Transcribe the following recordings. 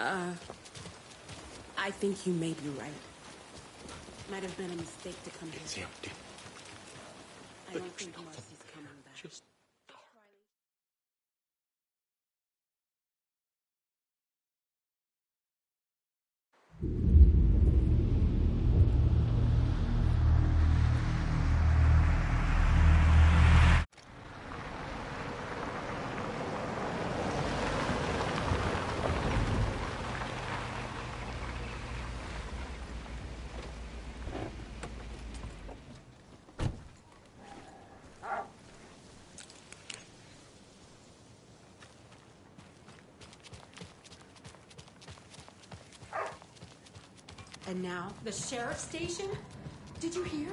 I think you may be right. Might have been a mistake to come here. I don't think Marcy's coming back. Just... And now, the sheriff's station? Did you hear?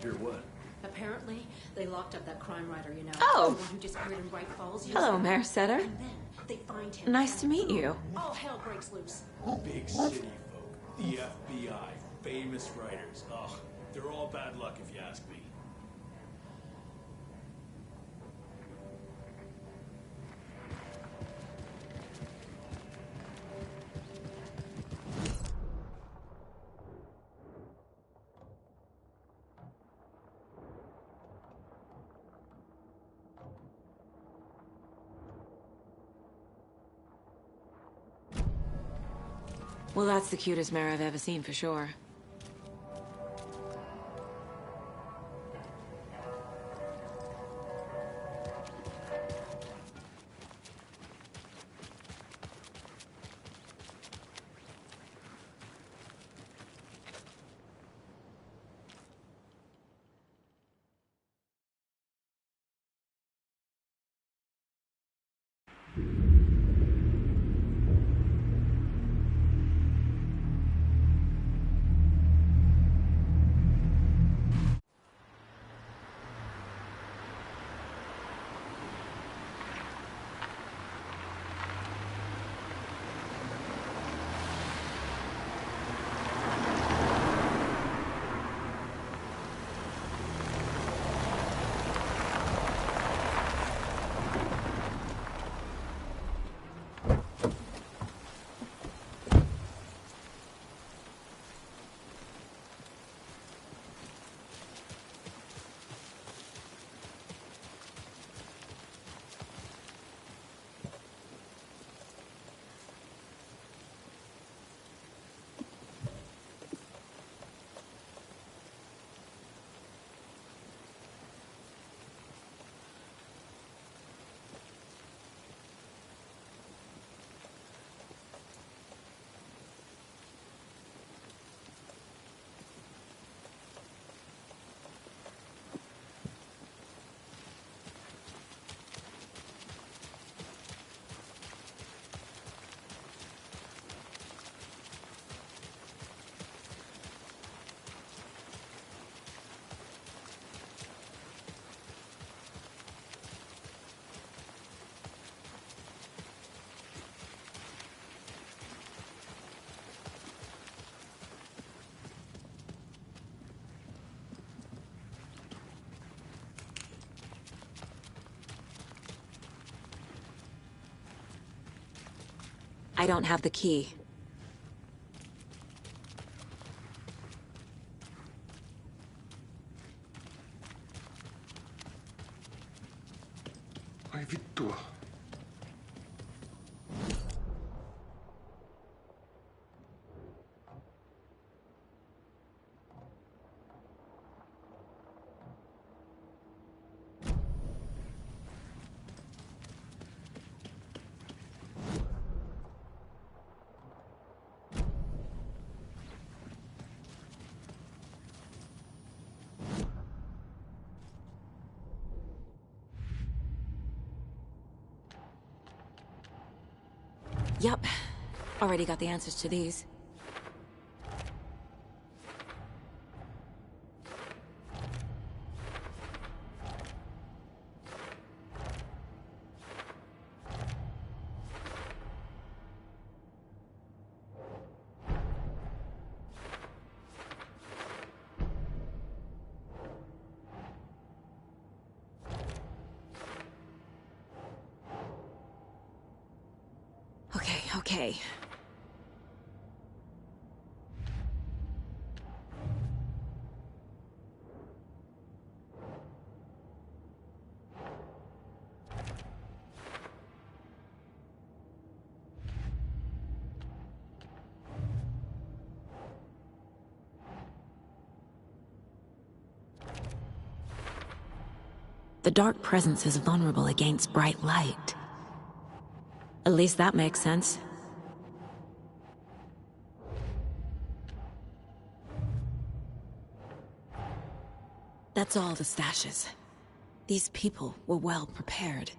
Hear what? Apparently, they locked up that crime writer, you know. Oh! The one who disappeared in Bright Falls. Hello, Mayor Setter. And then they find him. Nice to meet you. All hell breaks loose. Big city folk. The FBI. Famous writers. Ugh. They're all bad luck if you ask me. Well, that's the cutest mayor I've ever seen, for sure. I don't have the key. Ai vittua. Yep. Already got the answers to these. Okay. The dark presence is vulnerable against bright light. At least that makes sense. That's all the stashes. These people were well prepared.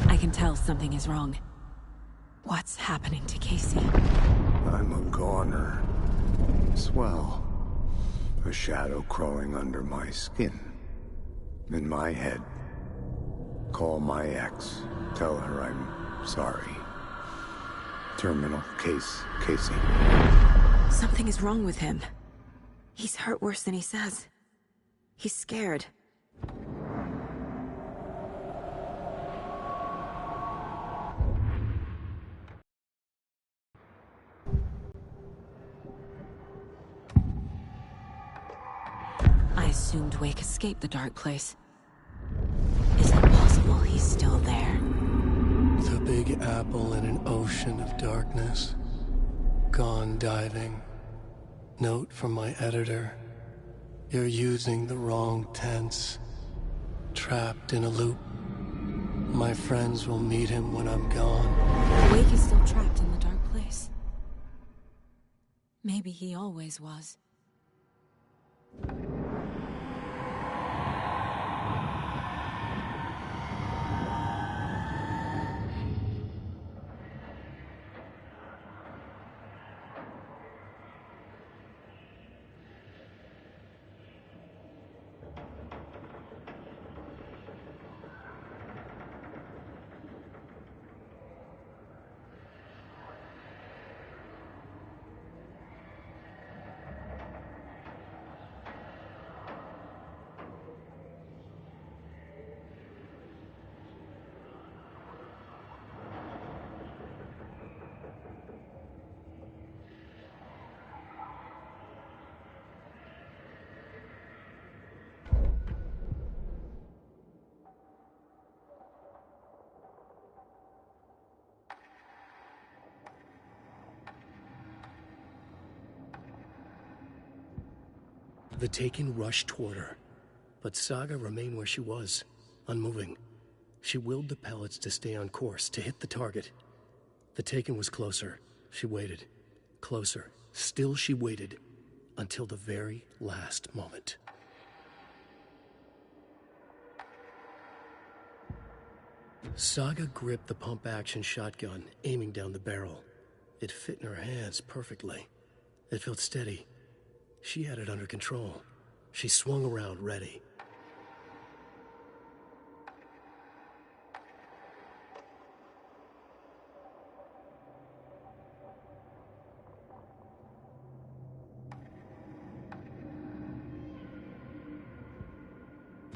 I can tell something is wrong. What's happening to Casey? I'm a goner. Swell. A shadow crawling under my skin. In my head. Call my ex. Tell her I'm sorry. Terminal case, Casey. Something is wrong with him. He's hurt worse than he says. He's scared. I assumed Wake escaped the dark place. Is it possible he's still there? The Big Apple in an ocean of darkness. Gone diving. Note from my editor. You're using the wrong tense. Trapped in a loop. My friends will meet him when I'm gone. Wake is still trapped in the dark place. Maybe he always was. The Taken rushed toward her, but Saga remained where she was, unmoving. She willed the pellets to stay on course, to hit the target. The Taken was closer. She waited. Closer. Still she waited, until the very last moment. Saga gripped the pump-action shotgun, aiming down the barrel. It fit in her hands perfectly. It felt steady. She had it under control. She swung around, ready.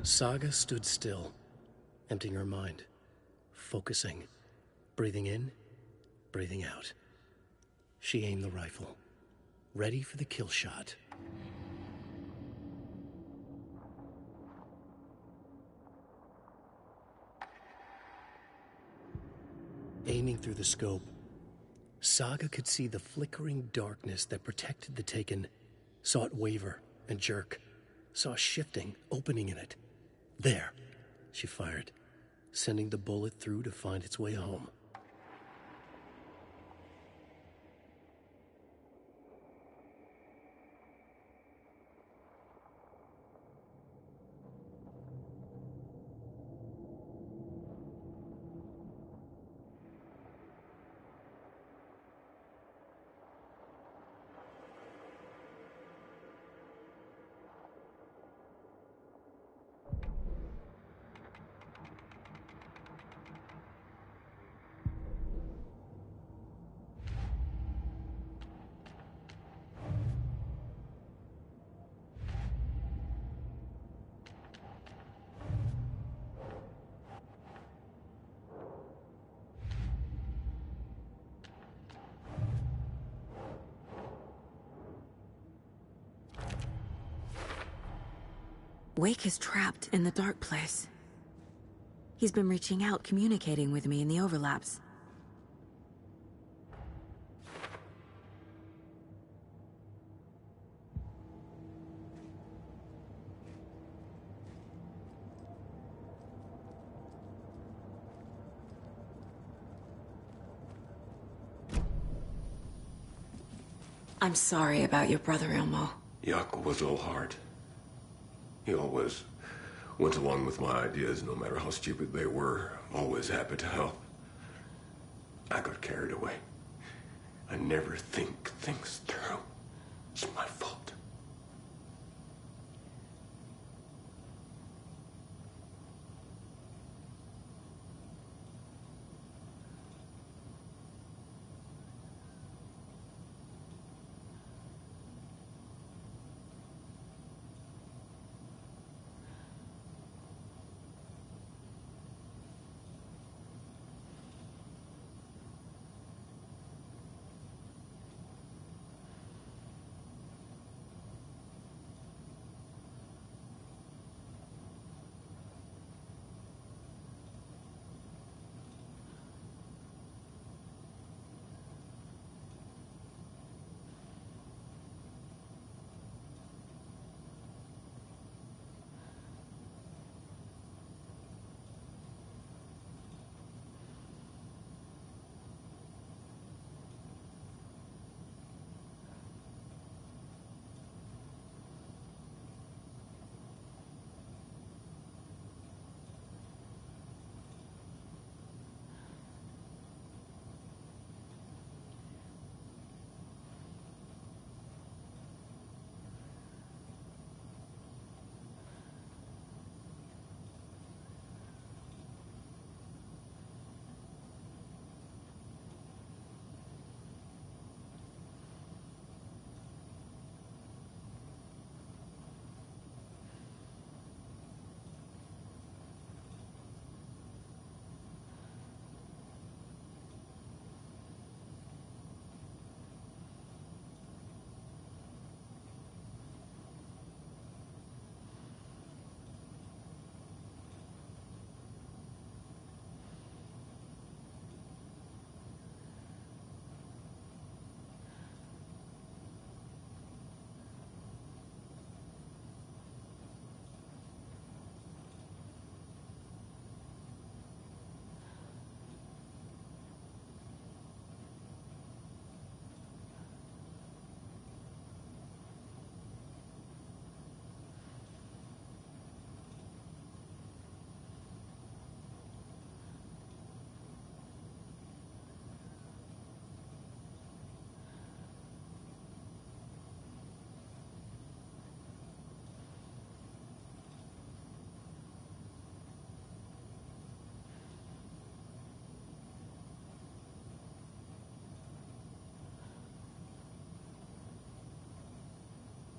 Saga stood still, emptying her mind, focusing, breathing in, breathing out. She aimed the rifle, ready for the kill shot. Aiming through the scope, Saga could see the flickering darkness that protected the Taken, saw it waver and jerk, saw a shifting opening in it. There, she fired, sending the bullet through to find its way home. Wake is trapped in the dark place. He's been reaching out, communicating with me in the overlaps. I'm sorry about your brother, Ilmo. Jaakko was all heart. He always went along with my ideas, no matter how stupid they were. Always happy to help. I got carried away. I never think things through. It's my fault.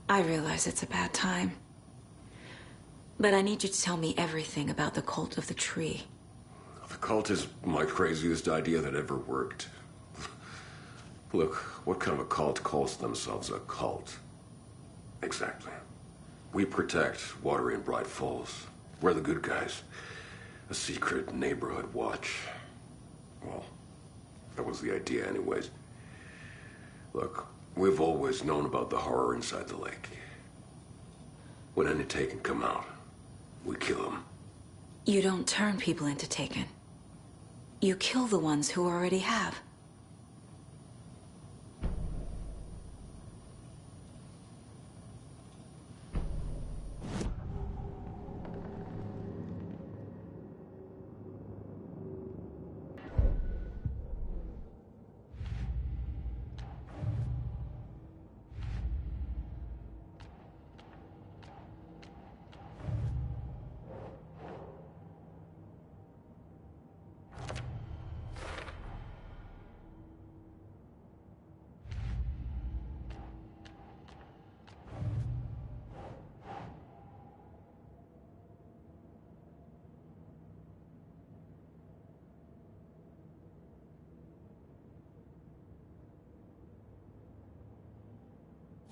I realize it's a bad time. But I need you to tell me everything about the cult of the tree. The cult is my craziest idea that ever worked. Look, what kind of a cult calls themselves a cult? Exactly. We protect Water in Bright Falls. We're the good guys. A secret neighborhood watch. Well, that was the idea anyways. Look, we've always known about the horror inside the lake. When any Taken come out, we kill them. You don't turn people into Taken. You kill the ones who already have.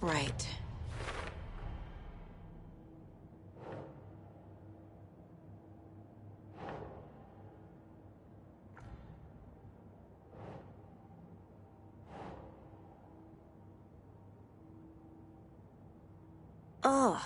Right. Ugh.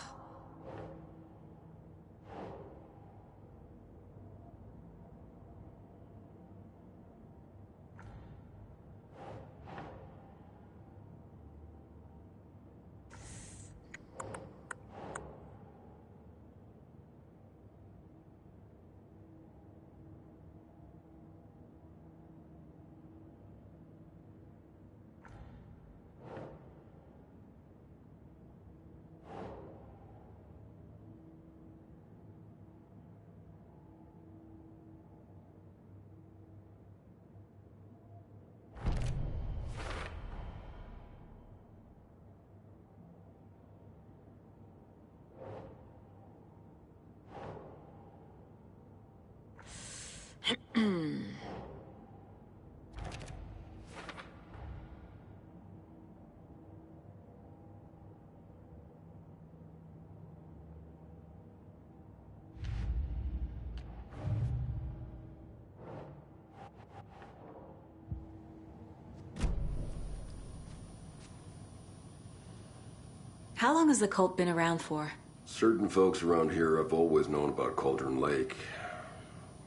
How long has the cult been around for? Certain folks around here have always known about Cauldron Lake.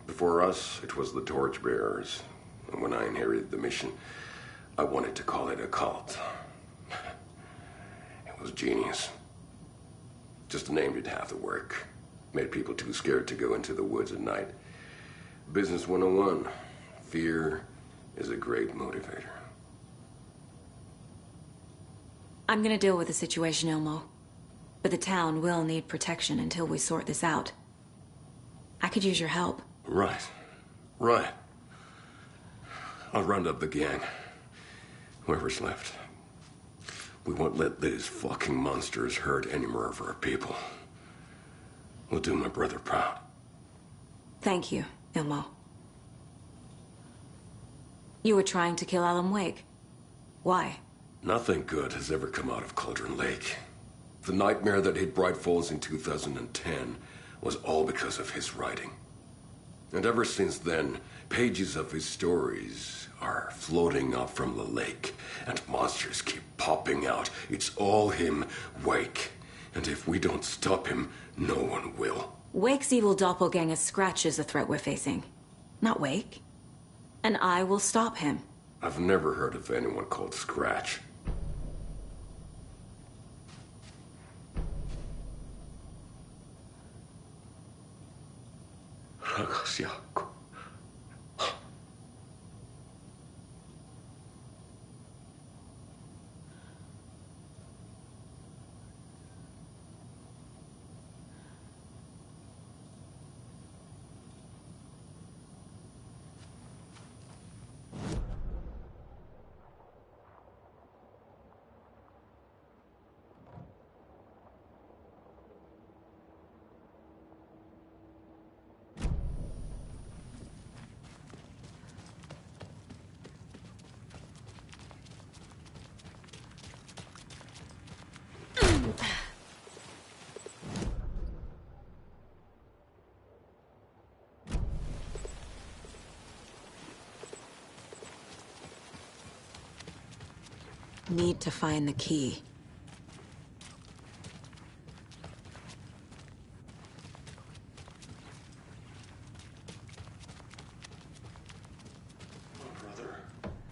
Before us, it was the Torchbearers. And when I inherited the mission, I wanted to call it a cult. It was genius. Just a name did half the work. Made people too scared to go into the woods at night. Business 101. Fear is a great motivator. I'm gonna deal with the situation, Ilmo. But the town will need protection until we sort this out. I could use your help. Right. Right. I'll round up the gang. Whoever's left. We won't let these fucking monsters hurt any more of our people. We'll do my brother proud. Thank you, Ilmo. You were trying to kill Alan Wake. Why? Nothing good has ever come out of Cauldron Lake. The nightmare that hit Bright Falls in 2010 was all because of his writing. And ever since then, pages of his stories are floating up from the lake, and monsters keep popping out. It's all him, Wake. And if we don't stop him, no one will. Wake's evil doppelganger Scratch is the threat we're facing, not Wake. And I will stop him. I've never heard of anyone called Scratch. Ragazziaco. Need to find the key.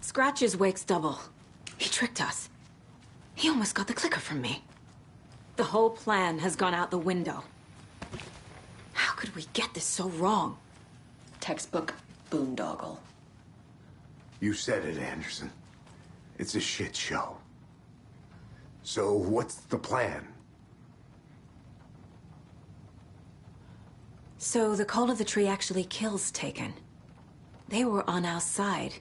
Scratch is Wake's double. He tricked us. He almost got the clicker from me. The whole plan has gone out the window. How could we get this so wrong? Textbook boondoggle. You said it, Anderson. It's a shit show. So what's the plan? So the Cult of the Tree actually kills Taken. They were on our side,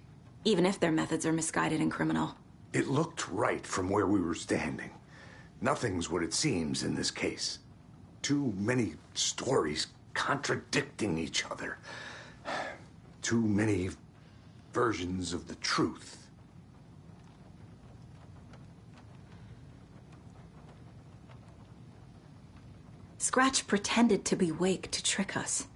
even if their methods are misguided and criminal. It looked right from where we were standing. Nothing's what it seems in this case. Too many stories contradicting each other. Too many versions of the truth. Scratch pretended to be Wake to trick us.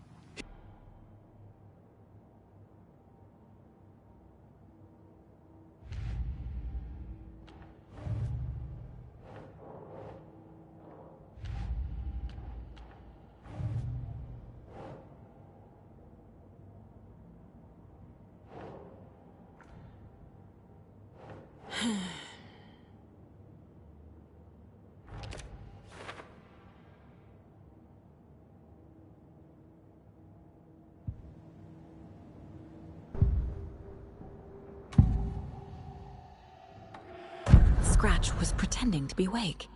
Scratch was pretending to be awake,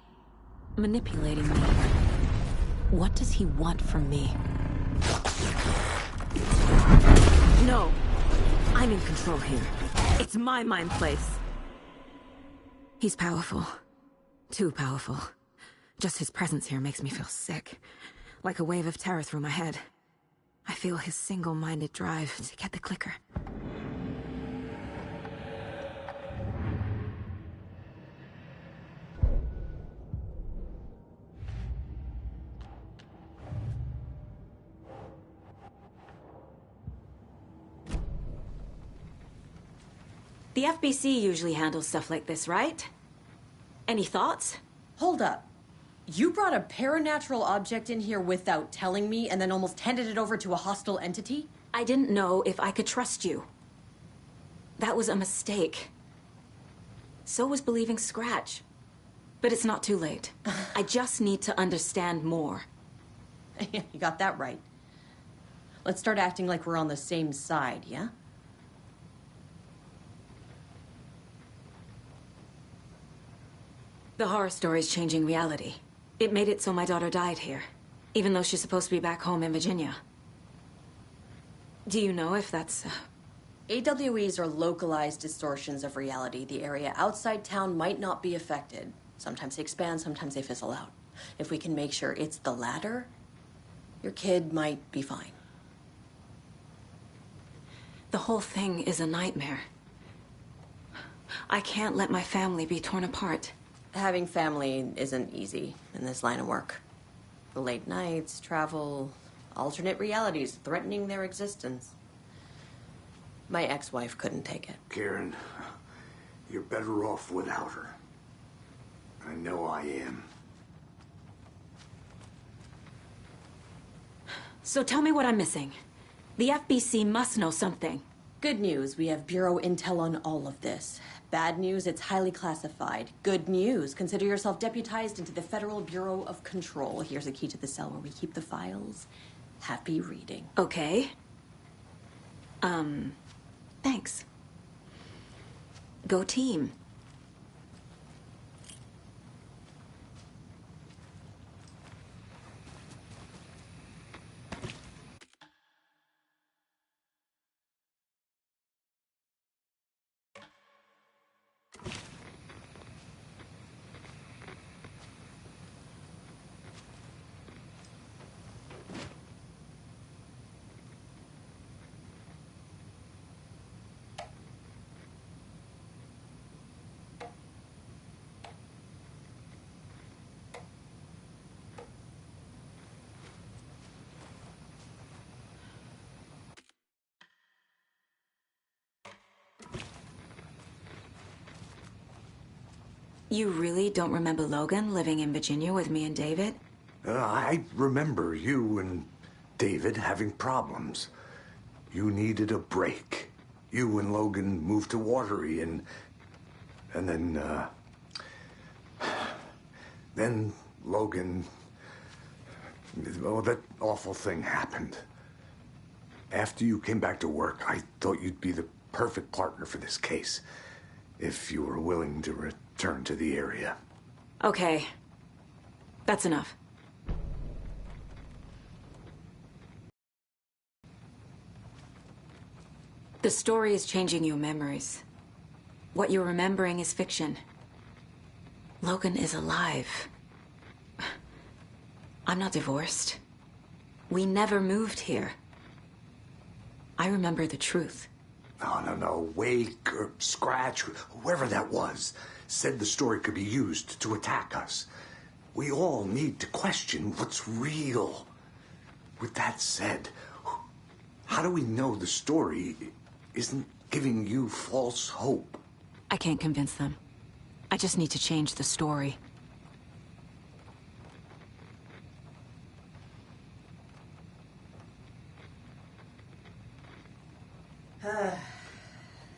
manipulating me. What does he want from me? No! I'm in control here. It's my mind place. He's powerful. Too powerful. Just his presence here makes me feel sick. Like a wave of terror through my head. I feel his single-minded drive to get the clicker. The FBC usually handles stuff like this, right? Any thoughts? Hold up. You brought a paranatural object in here without telling me and then almost handed it over to a hostile entity? I didn't know if I could trust you. That was a mistake. So was believing Scratch. But it's not too late. I just need to understand more. You got that right. Let's start acting like we're on the same side, yeah? The horror story's changing reality. It made it so my daughter died here, even though she's supposed to be back home in Virginia. Do you know if that's... AWEs are localized distortions of reality. The area outside town might not be affected. Sometimes they expand, sometimes they fizzle out. If we can make sure it's the latter, your kid might be fine. The whole thing is a nightmare. I can't let my family be torn apart. Having family isn't easy in this line of work. The late nights, travel, alternate realities threatening their existence. My ex-wife couldn't take it. Karen, you're better off without her. I know I am. So tell me what I'm missing. The FBC must know something. Good news, we have Bureau intel on all of this. Bad news, it's highly classified. Good news, consider yourself deputized into the Federal Bureau of Control. Here's a key to the cell where we keep the files. Happy reading. Okay. Thanks. Go team. You really don't remember Logan living in Virginia with me and David? I remember you and David having problems. You needed a break. You and Logan moved to Watery and then Logan, oh, that awful thing happened. After you came back to work, I thought you'd be the perfect partner for this case, if you were willing to return to the area. Okay. That's enough. The story is changing your memories. What you're remembering is fiction. Logan is alive. I'm not divorced. We never moved here. I remember the truth. No. Wake or Scratch, whoever that was, said the story could be used to attack us. We all need to question what's real. With that said, how do we know the story isn't giving you false hope? I can't convince them. I just need to change the story.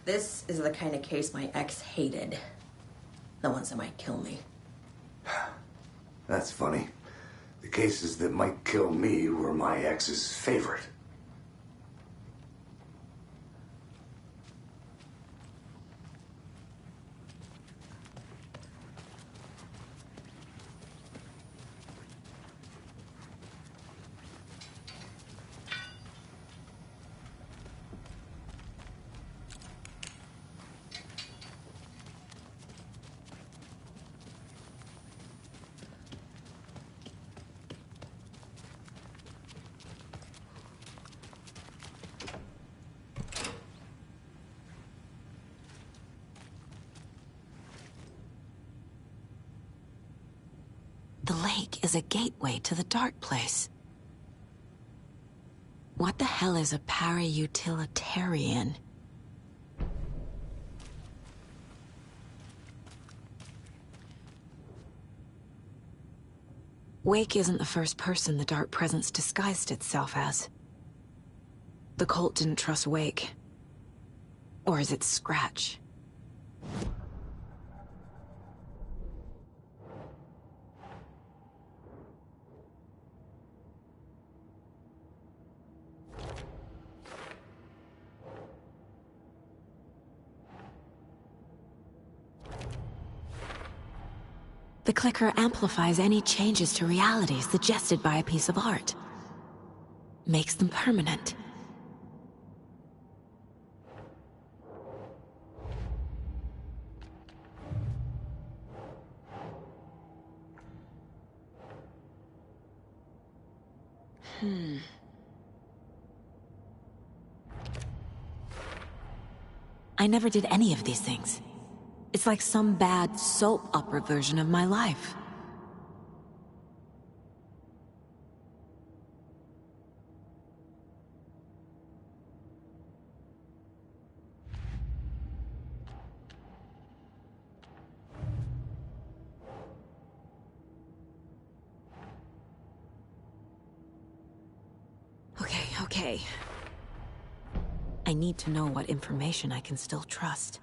This is the kind of case my ex hated. The ones that might kill me. That's funny. The cases that might kill me were my ex's favorite. The lake is a gateway to the dark place. What the hell is a para-utilitarian? Wake isn't the first person the dark presence disguised itself as. The cult didn't trust Wake. Or is it Scratch? The clicker amplifies any changes to reality suggested by a piece of art. Makes them permanent. I never did any of these things. It's like some bad soap opera version of my life. Okay. I need to know what information I can still trust.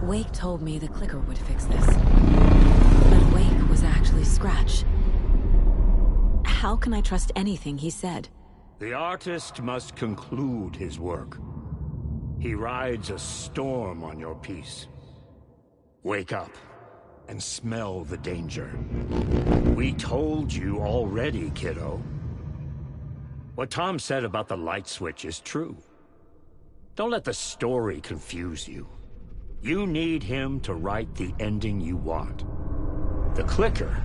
Wake told me the clicker would fix this. But Wake was actually Scratch. How can I trust anything he said? The artist must conclude his work. He rides a storm on your piece. Wake up and smell the danger. We told you already, kiddo. What Tom said about the light switch is true. Don't let the story confuse you. You need him to write the ending you want. The clicker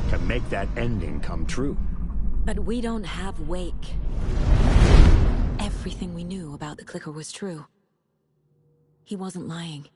can make that ending come true. But we don't have Wake. Everything we knew about the clicker was true. He wasn't lying.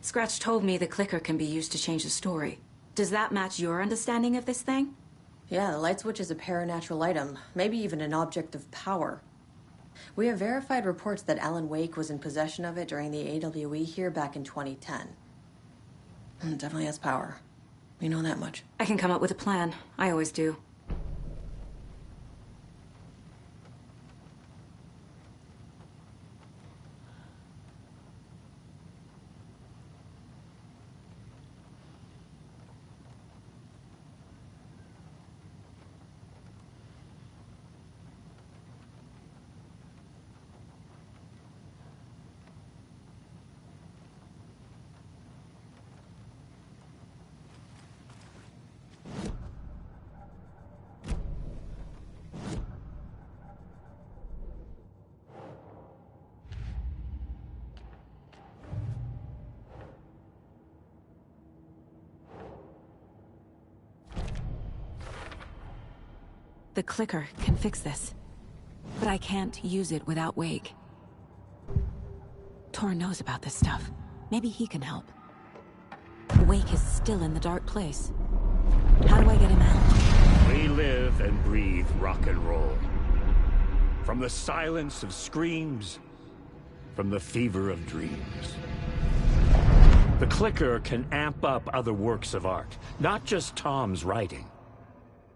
Scratch told me the clicker can be used to change the story. Does that match your understanding of this thing? Yeah, the light switch is a paranatural item, maybe even an object of power. We have verified reports that Alan Wake was in possession of it during the AWE here back in 2010. It definitely has power. We know that much. I can come up with a plan. I always do. The clicker can fix this. But I can't use it without Wake. Tor knows about this stuff. Maybe he can help. Wake is still in the dark place. How do I get him out? We live and breathe rock and roll. From the silence of screams, from the fever of dreams. The clicker can amp up other works of art, not just Tom's writing.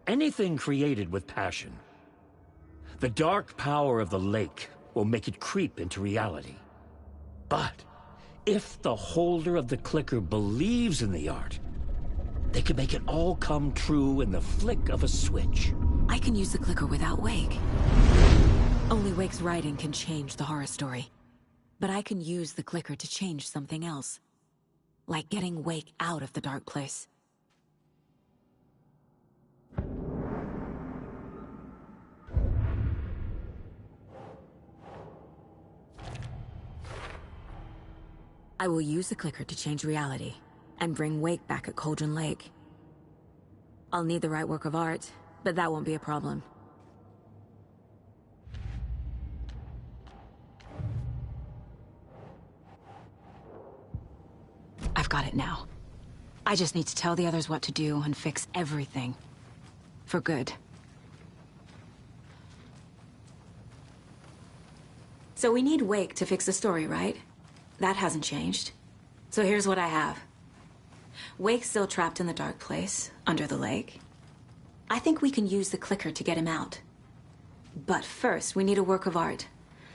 Anything created with passion. The dark power of the lake will make it creep into reality. But if the holder of the clicker believes in the art, they can make it all come true in the flick of a switch. I can use the clicker without Wake. Only Wake's writing can change the horror story. But I can use the clicker to change something else. Like getting Wake out of the dark place. I will use the clicker to change reality, and bring Wake back at Cauldron Lake. I'll need the right work of art, but that won't be a problem. I've got it now. I just need to tell the others what to do and fix everything. For good. So we need Wake to fix the story, right? That hasn't changed. So here's what I have. Wake's still trapped in the dark place, under the lake. I think we can use the clicker to get him out. But first, we need a work of art.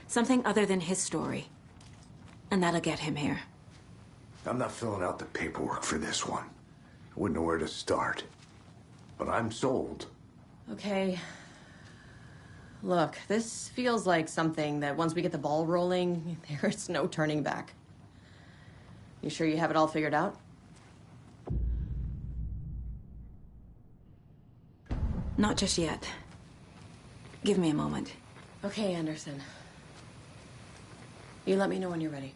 Something other than his story. And that'll get him here. I'm not filling out the paperwork for this one. I wouldn't know where to start. But I'm sold. Okay. Look, this feels like something that once we get the ball rolling, there's no turning back. You sure you have it all figured out? Not just yet. Give me a moment. Okay, Anderson. You let me know when you're ready.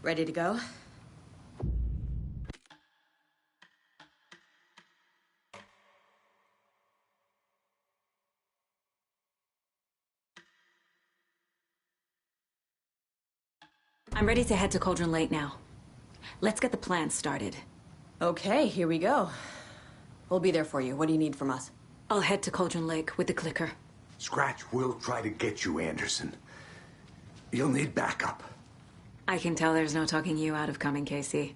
Ready to go? I'm ready to head to Cauldron Lake now. Let's get the plan started. Okay, here we go. We'll be there for you. What do you need from us? I'll head to Cauldron Lake with the clicker. Scratch will try to get you, Anderson. You'll need backup. I can tell there's no talking you out of coming, Casey.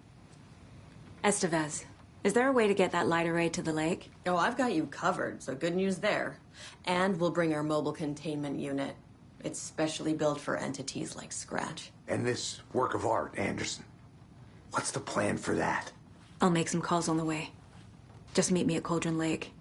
Estevez, is there a way to get that light array to the lake? Oh, I've got you covered, so good news there. And we'll bring our mobile containment unit. It's specially built for entities like Scratch. And this work of art, Anderson. What's the plan for that? I'll make some calls on the way. Just meet me at Cauldron Lake.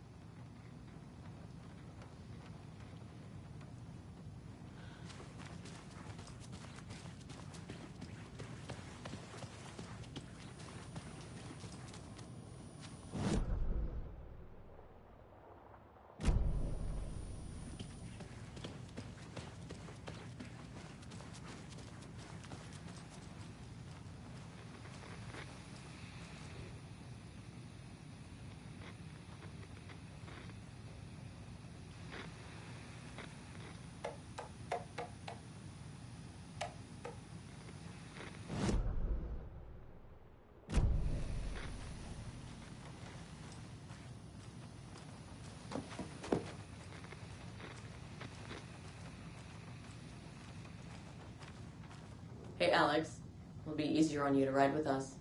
Hey, Alex. It'll be easier on you to ride with us.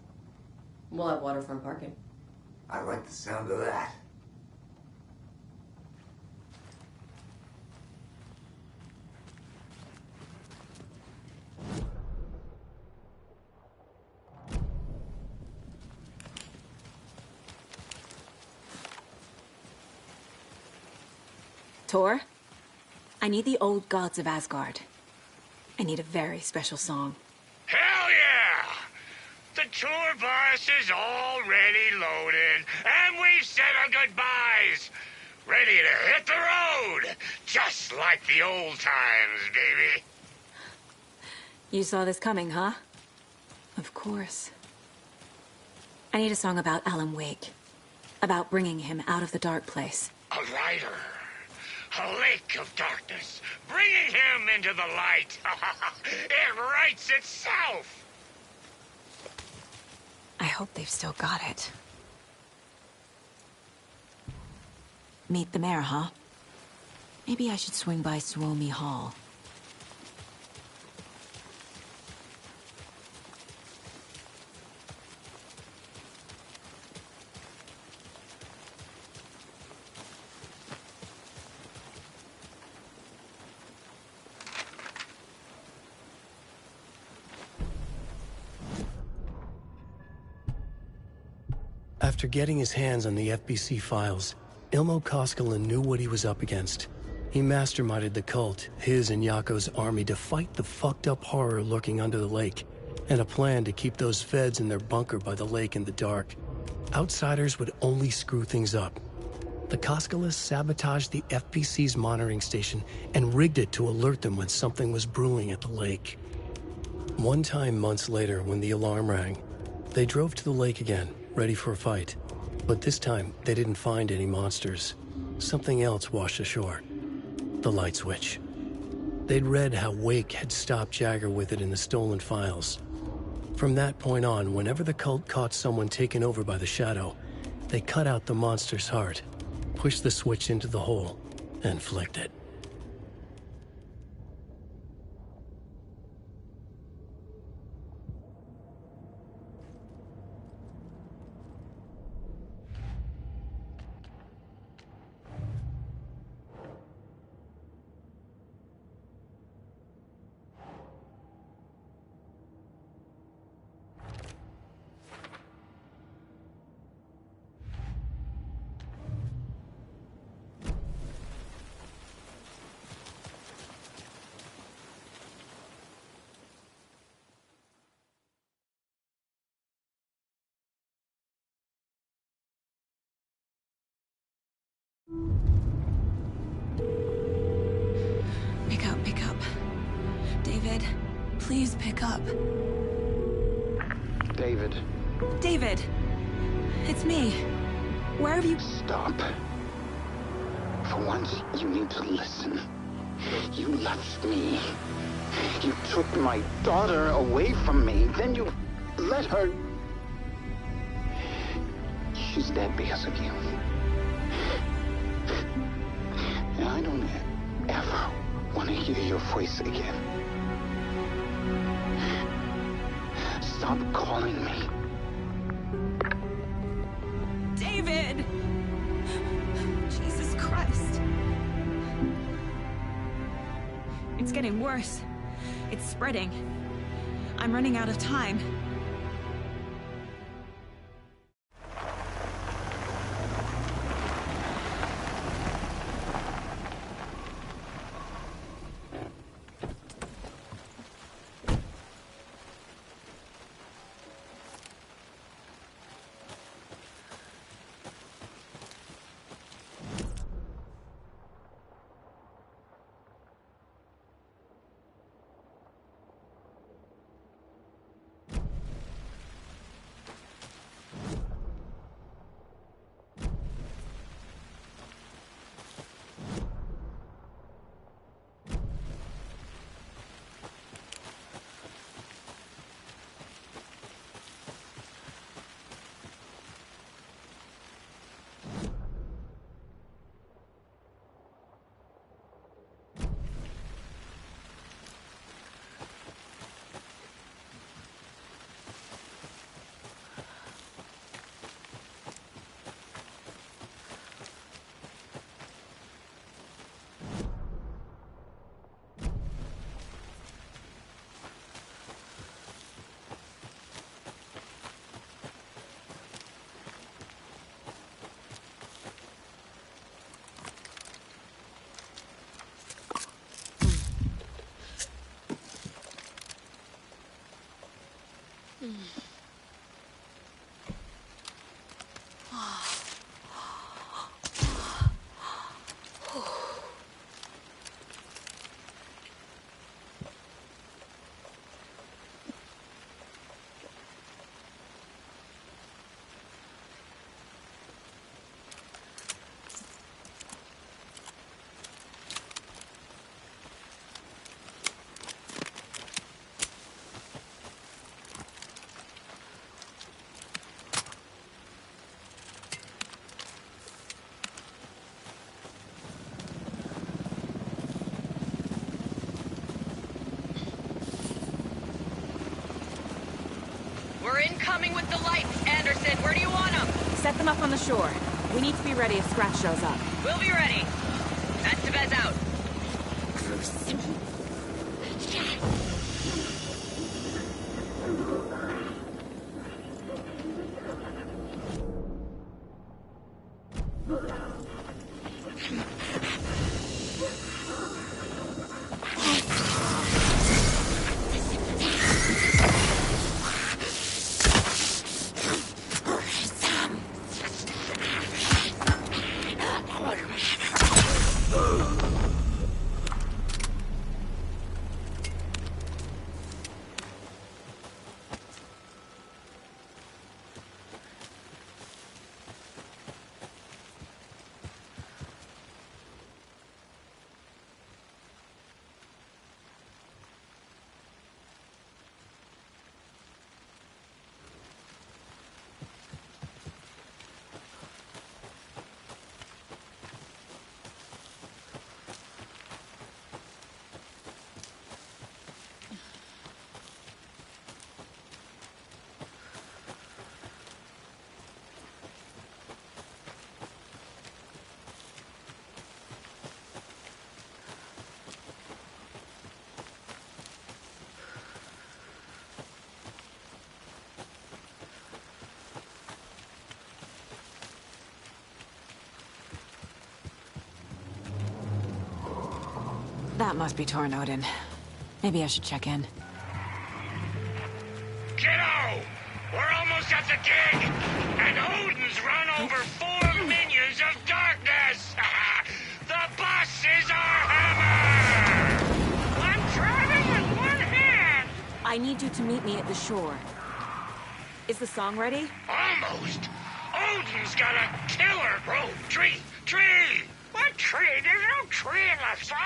We'll have waterfront parking. I like the sound of that. Tor, I need the old gods of Asgard. I need a very special song. Hell tour bus is already loaded, and we've said our goodbyes. Ready to hit the road, just like the old times, baby. You saw this coming, huh? Of course. I need a song about Alan Wake. About bringing him out of the dark place. A rider. A lake of darkness. Bringing him into the light. It writes itself. I hope they've still got it. Meet the mayor, huh? Maybe I should swing by Suomi Hall. After getting his hands on the FBC files, Ilmo Koskela knew what he was up against. He masterminded the cult, his and Yako's army, to fight the fucked up horror lurking under the lake, and a plan to keep those feds in their bunker by the lake in the dark. Outsiders would only screw things up. The Koskelas sabotaged the FBC's monitoring station and rigged it to alert them when something was brewing at the lake. One time months later, when the alarm rang, they drove to the lake again, ready for a fight. But this time, they didn't find any monsters. Something else washed ashore. The light switch. They'd read how Wake had stopped Jagger with it in the stolen files. From that point on, whenever the cult caught someone taken over by the Shadow, they cut out the monster's heart, pushed the switch into the hole, and flicked it. Pick up. David, please pick up. David. David! It's me. Where have you... Stop. For once, you need to listen. You left me. You took my daughter away from me. Then you let her... She's dead because of you. And I don't ever want to hear your voice again. Stop calling me. David! Jesus Christ. It's getting worse. It's spreading. I'm running out of time. coming with the lights. Anderson, where do you want them? Set them up on the shore. We need to be ready if Scratch shows up. We'll be ready. Estevez out. That must be Tornodin. Maybe I should check in. Kiddo! We're almost at the dig! And Odin's run over 4 minions of darkness! The bus is our hammer! I'm driving with one hand! I need you to meet me at the shore. Is the song ready? Almost! Odin's got a killer! Oh, tree! Tree! What tree? There's no tree in the song!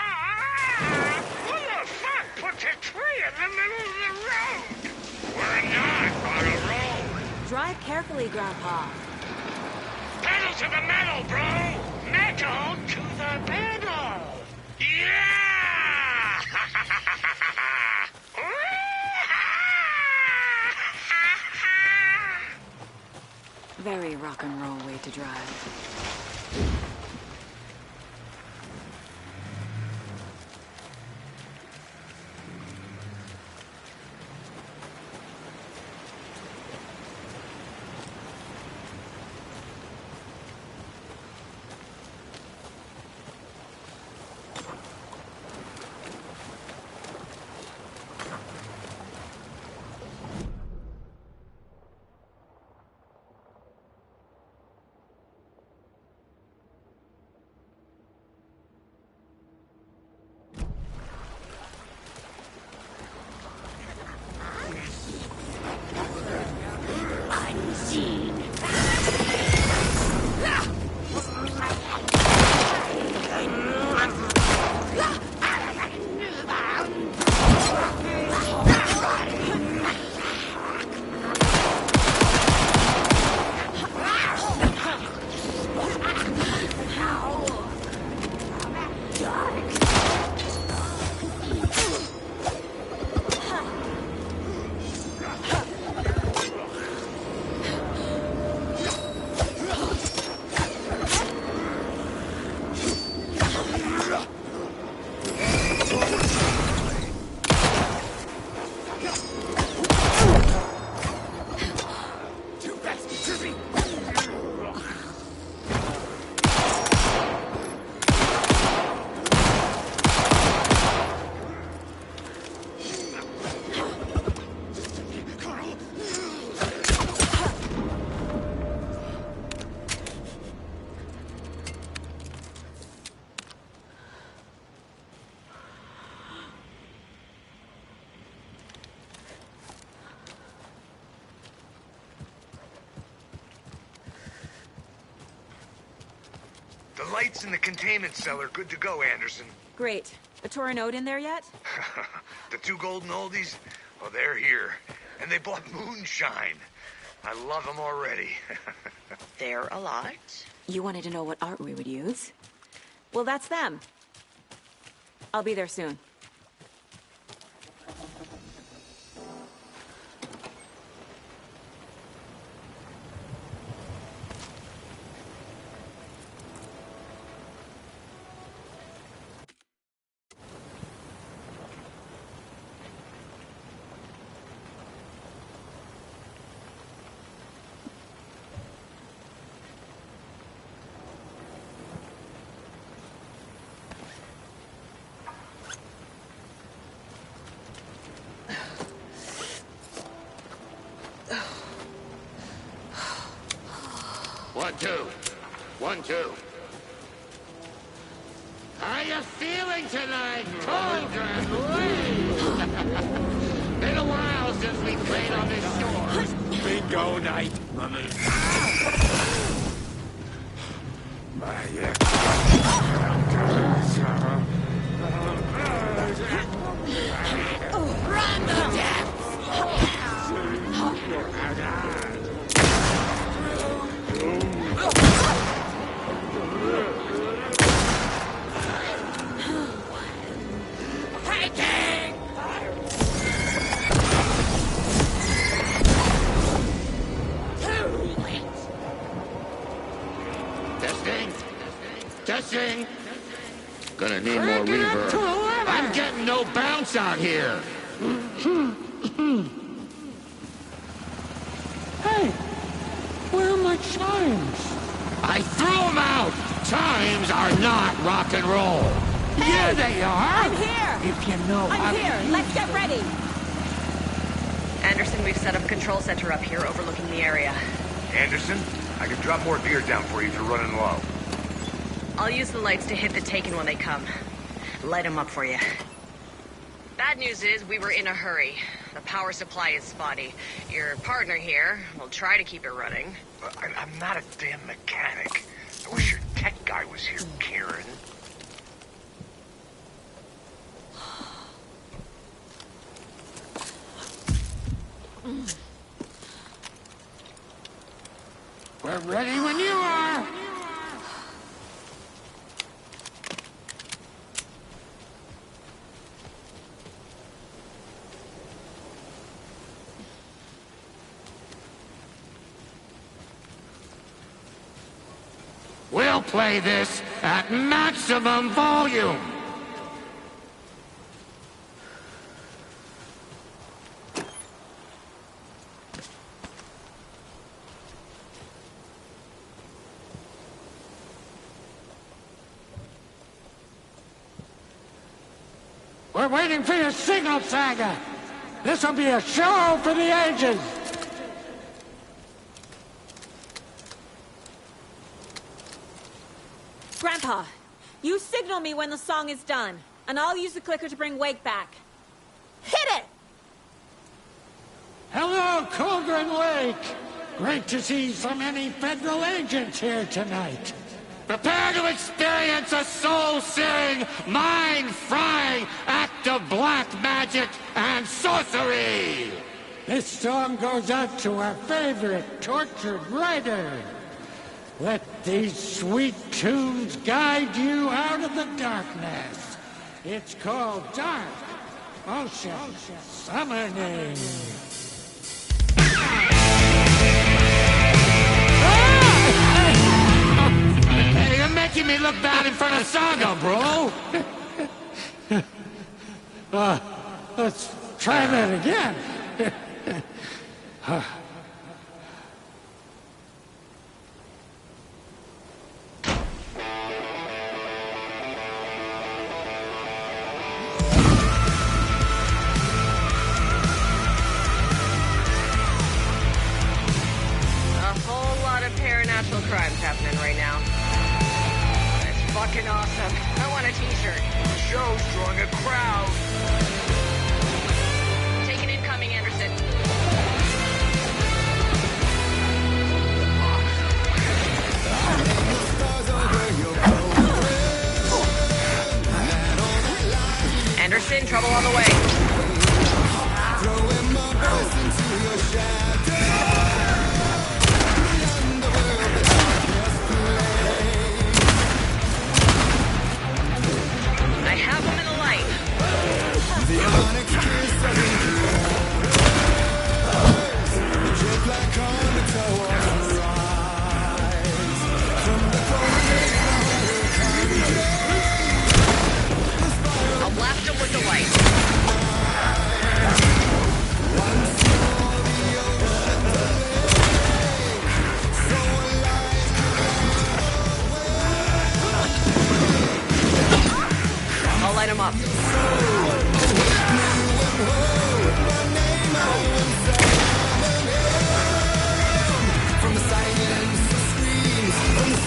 Who the fuck put the tree in the middle of the road? We're not on a road! Drive carefully, Grandpa. Pedal to the metal, bro! Metal to the pedal! Yeah! Very rock and roll way to drive. The lights in the containment cell are good to go, Anderson. Great. The Tornodin in there yet? The 2 golden oldies? Well, they're here. And they bought moonshine. I love them already. They're a lot. You wanted to know what art we would use? Well, that's them. I'll be there soon. 1, 2. How you feeling tonight, Cauldron Lake? Been a while since we played on this shore. Bingo night. Run the depths! Testing. Gonna need more reverb. I'm getting no bounce out here. Hey, where are my chimes? I threw them out. Chimes are not rock and roll. Hey, yeah, they are. I'm here. If you know I'm here. Let's get ready. Anderson, we've set up a control center up here overlooking the area. Anderson, I can drop more gear down for you if you're running low. I'll use the lights to hit the Taken when they come. Light them up for you. Bad news is we were in a hurry. The power supply is spotty. Your partner here will try to keep it running. I'm not a damn mechanic. I wish your tech guy was here, Karen. We're ready when you are. We'll play this at maximum volume. We're waiting for your signal, Saga. This'll be a show for the ages. Grandpa, you signal me when the song is done, and I'll use the clicker to bring Wake back. Hit it! Hello, Cauldron Lake. Great to see so many federal agents here tonight. Prepare to experience a soul-searing, mind-frying act of black magic and sorcery! This song goes out to our favorite tortured writer. Let these sweet tunes guide you out of the darkness. It's called Dark Ocean Summoning. Hey, you're making me look bad in front of Saga, bro! Let's try that again. Supernatural crimes happening right now. It's fucking awesome. I want a t-shirt. The show's drawing a crowd. Taking incoming, Anderson. Anderson, trouble on the way. Throwing my voice into your shadow. I have him in the light. The onyx kiss of the jet black on the tower rise. From the I'll blast him with the light. I'll light him up. from the silence of screams, from the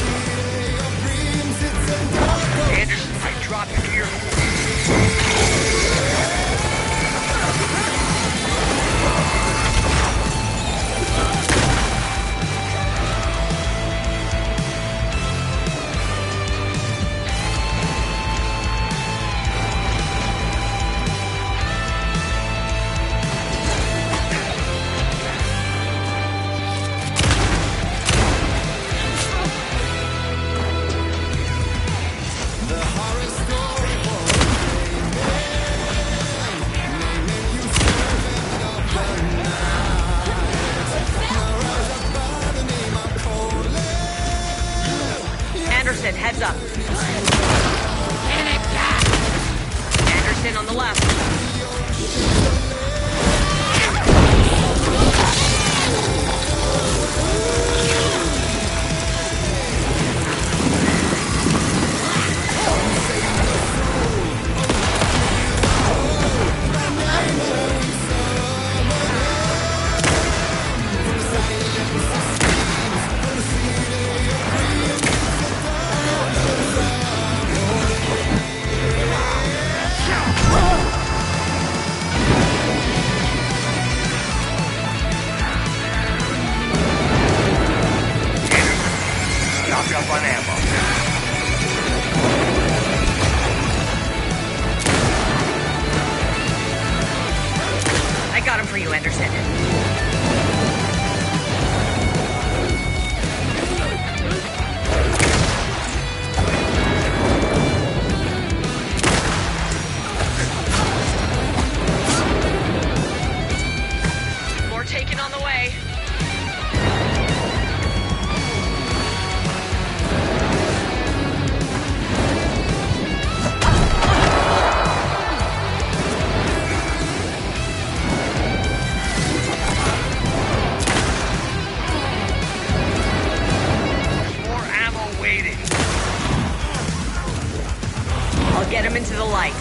Heads up. Anderson on the left. I got him for you, Anderson. More taken on the way. I'll get him into the light.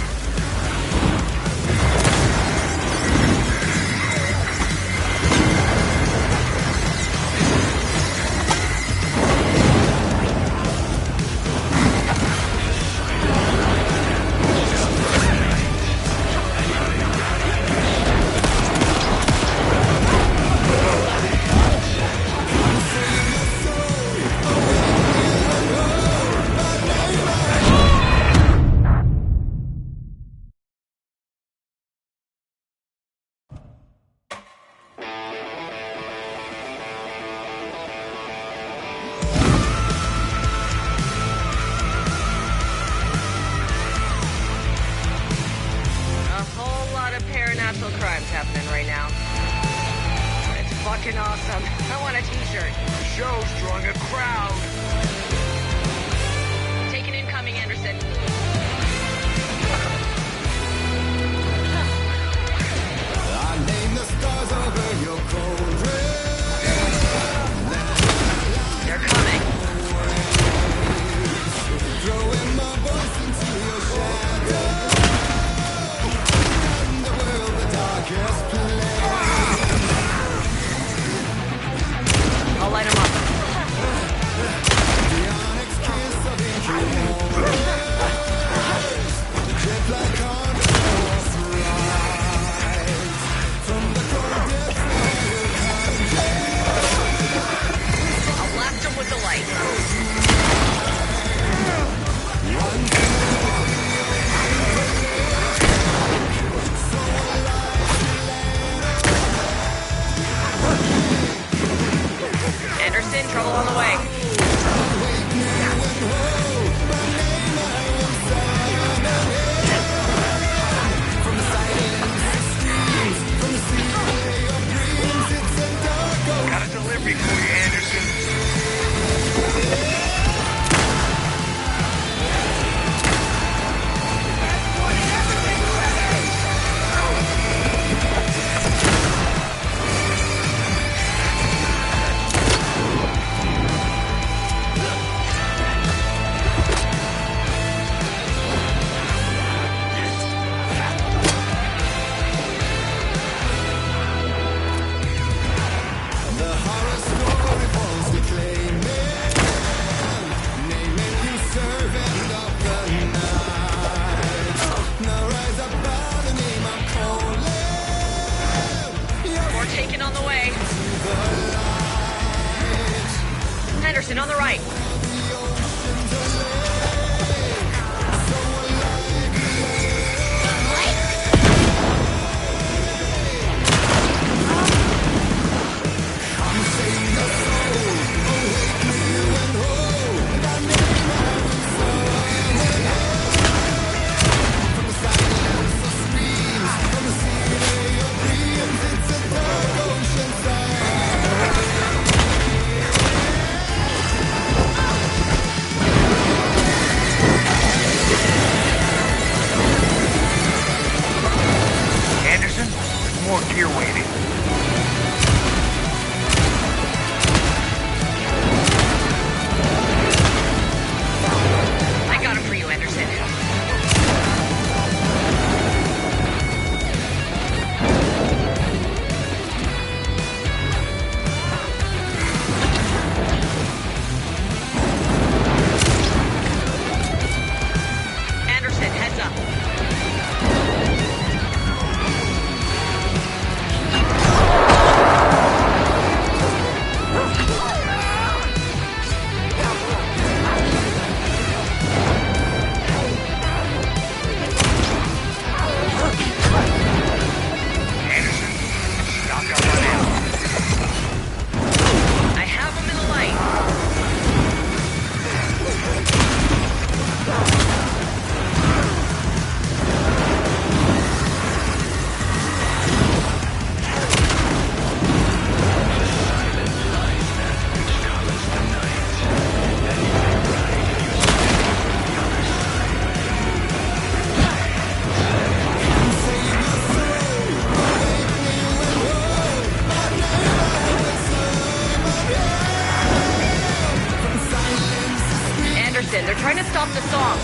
Listen, they're trying to stop the song.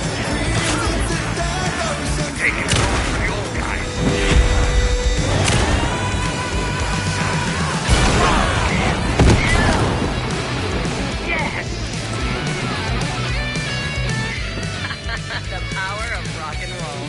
Taking control of the old guys. Yes! The power of rock and roll.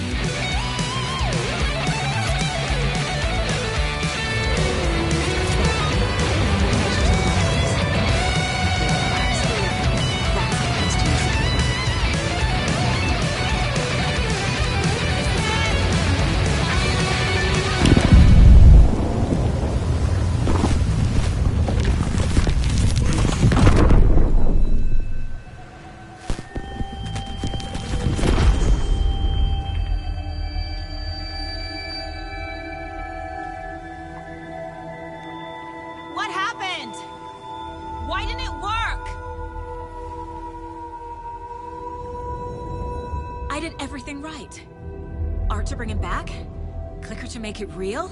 What happened? Why didn't it work? I did everything right. Art to bring him back? Clicker to make it real?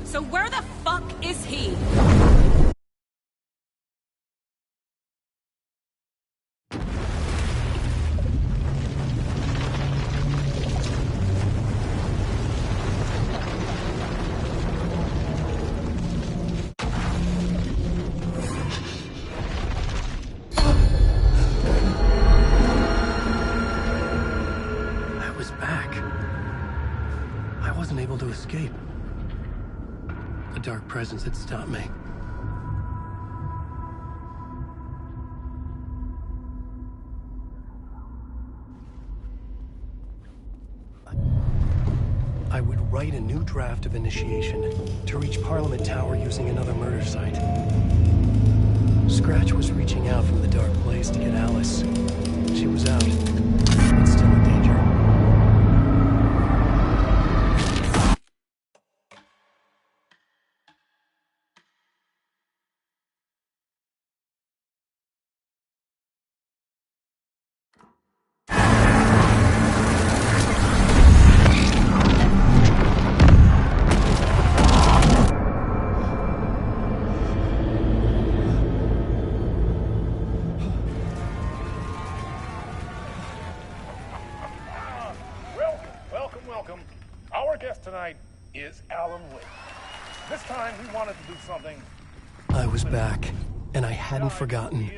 So where the fuck is he? I was back. I wasn't able to escape. A dark presence had stopped me. I would write a new draft of initiation to reach Parliament Tower using another murder site. Scratch was reaching out from the dark place to get Alice. She was out, but still in danger. Welcome. Our guest tonight is Alan Wake. This time we wanted to do something. I was back, and I hadn't forgotten.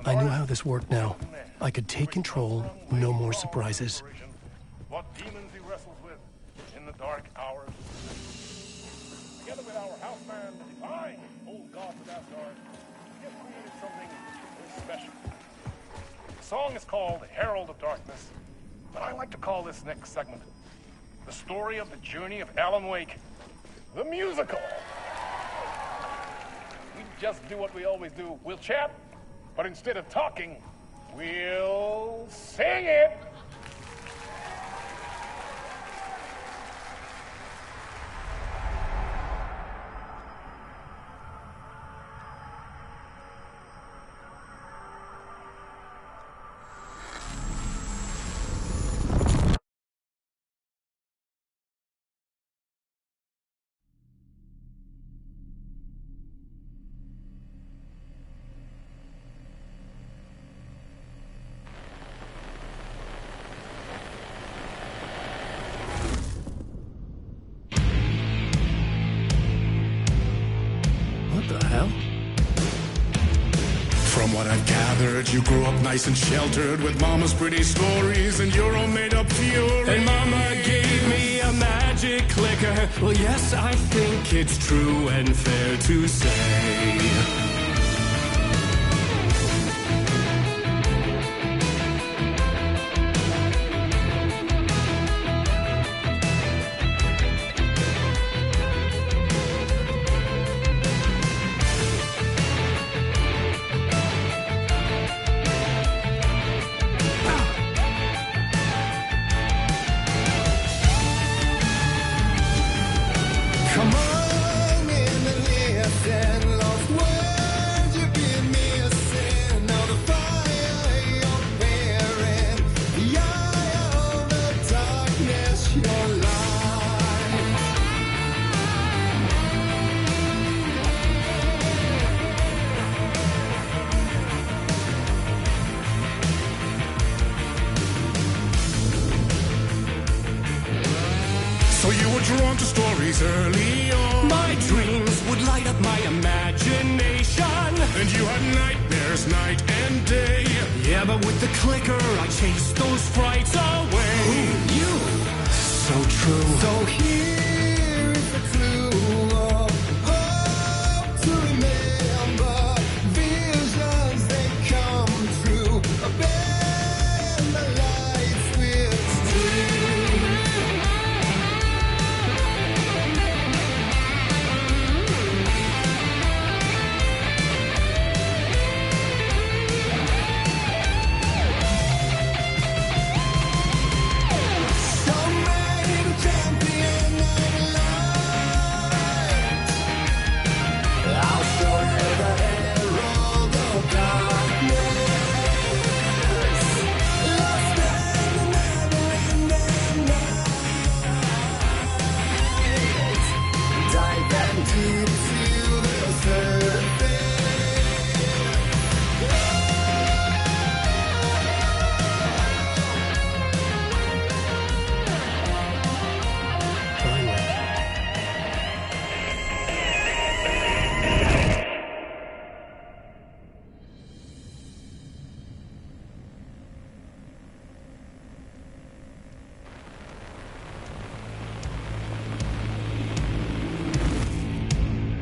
I knew how this worked now. I could take control, no more surprises. What demons he wrestles with in the dark hours. Together with our house band, Divine, old gods of Asgard, we have created something very special. The song is called Herald of Darkness, but I like to call this next segment the story of the journey of Alan Wake, the musical. We just do what we always do. We'll chat, but instead of talking, we'll sing it. What the hell? From what I've gathered, you grew up nice and sheltered with mama's pretty stories and your own made-up fury. And mama gave me a magic clicker. Well, yes, I think it's true and fair to say. Come on in and listen, lost world. to stories early on. My dreams would light up my imagination. And you had nightmares night and day. Yeah, but with the clicker, I chased those frights away. Ooh, you, so true. So here is the clue of hope to remember. Visions, they come true. Bend the light switch true.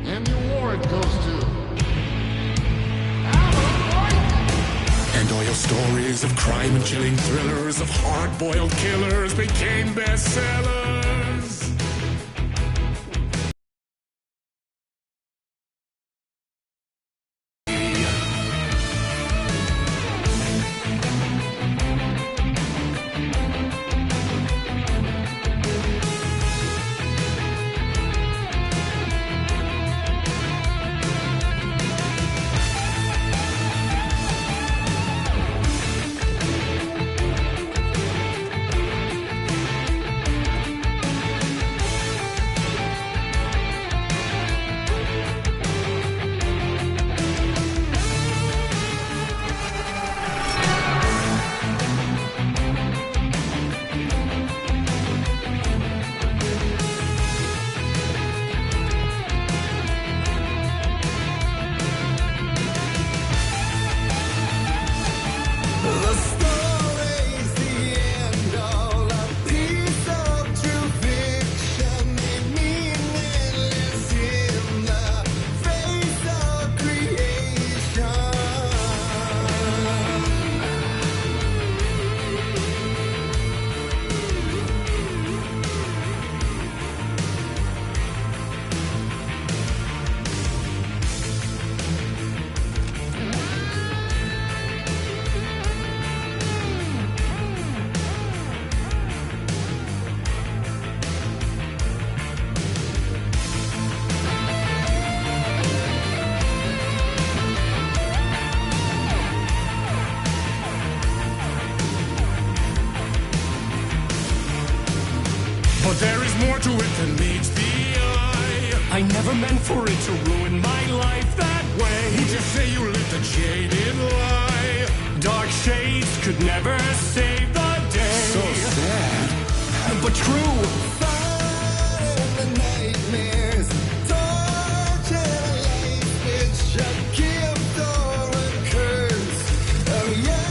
And the award goes to... And all your stories of crime and chilling thrillers of hard-boiled killers became bestsellers. But there is more to it than meets the eye. I never meant for it to ruin my life that way. You just say you lived a jaded lie. Dark shades could never save the day. So sad, but true. Fire the nightmares, torture life, it's a gift or a curse. Oh yeah.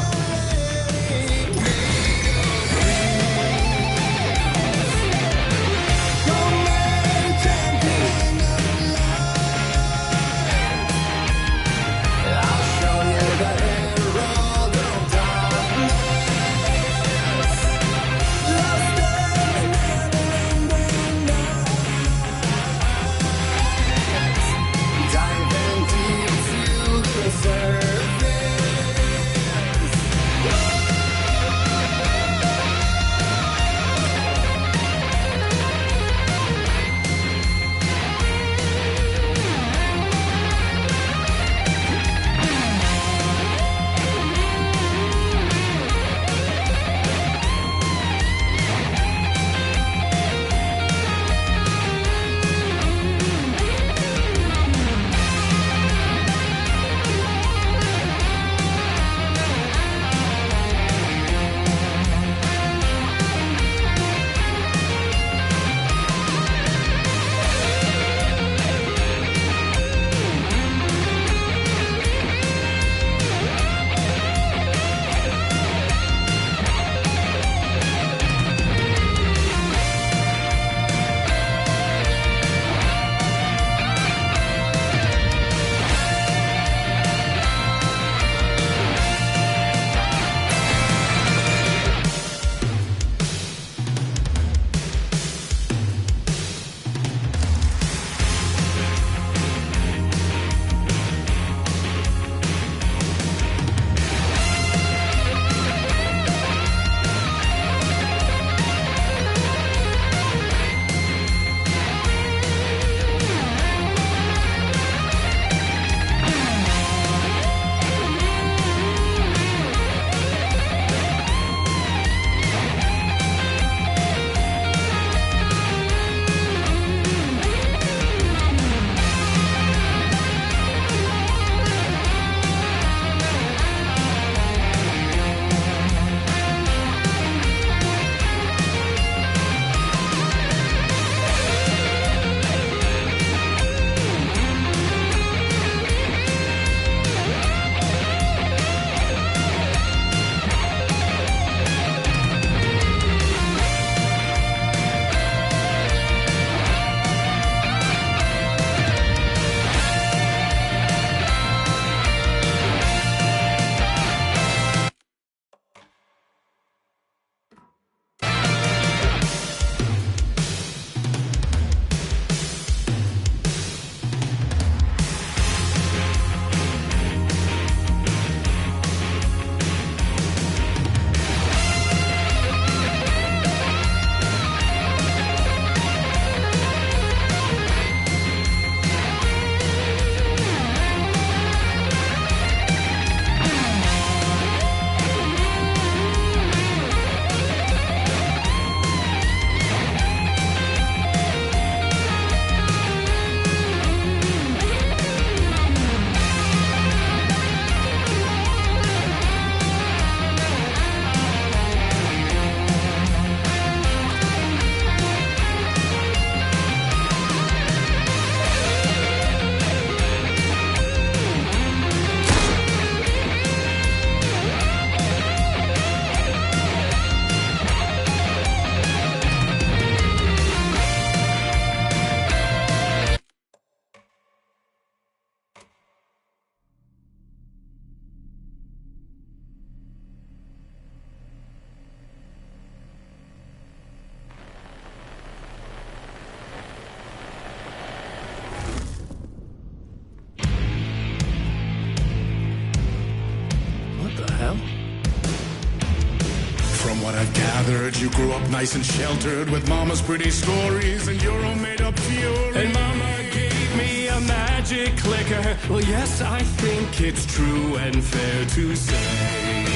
From what I've gathered, you grew up nice and sheltered with mama's pretty stories and your own made-up fury. And mama gave me a magic clicker. Well, yes, I think it's true and fair to say.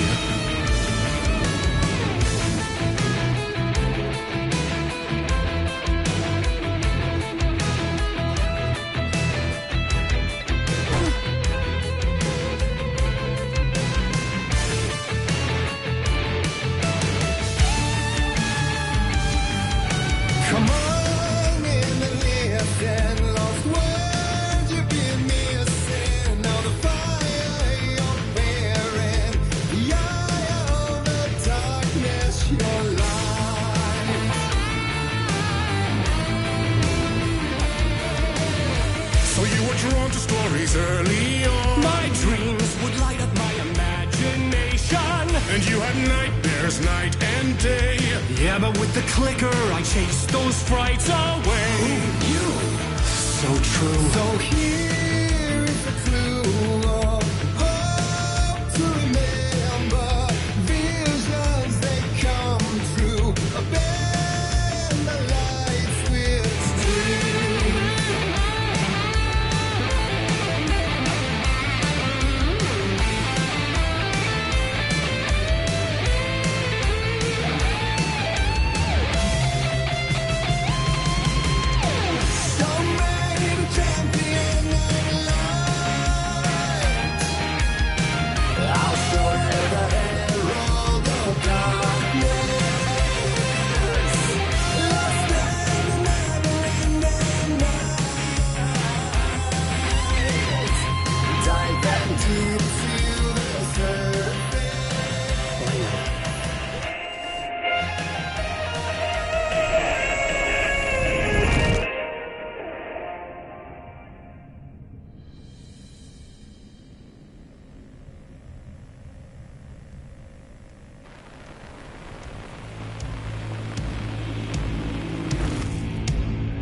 Drawn to stories early on. My dreams would light up my imagination. And you had nightmares night and day. Yeah, but with the clicker, I chased those frights away. Who knew? So true. So here is the clue of hope to remember. Visions, they come true. Bend the light switch to.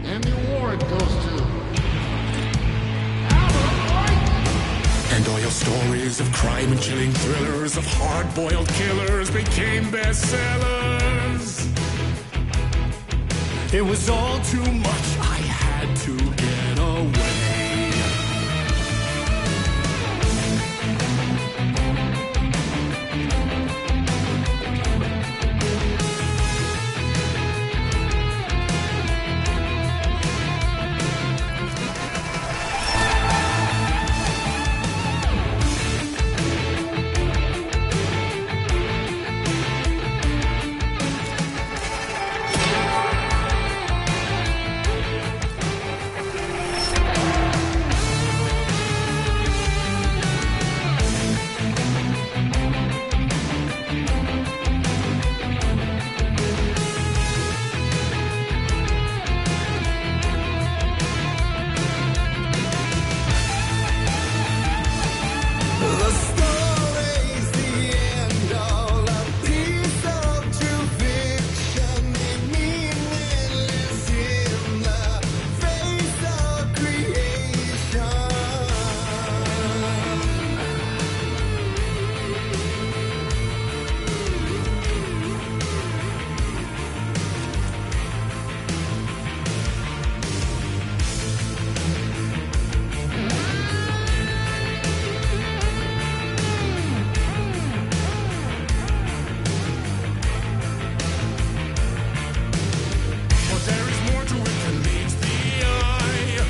And the award goes to... And all your stories of crime and chilling thrillers of hard-boiled killers became bestsellers. It was all too much, I had to get away.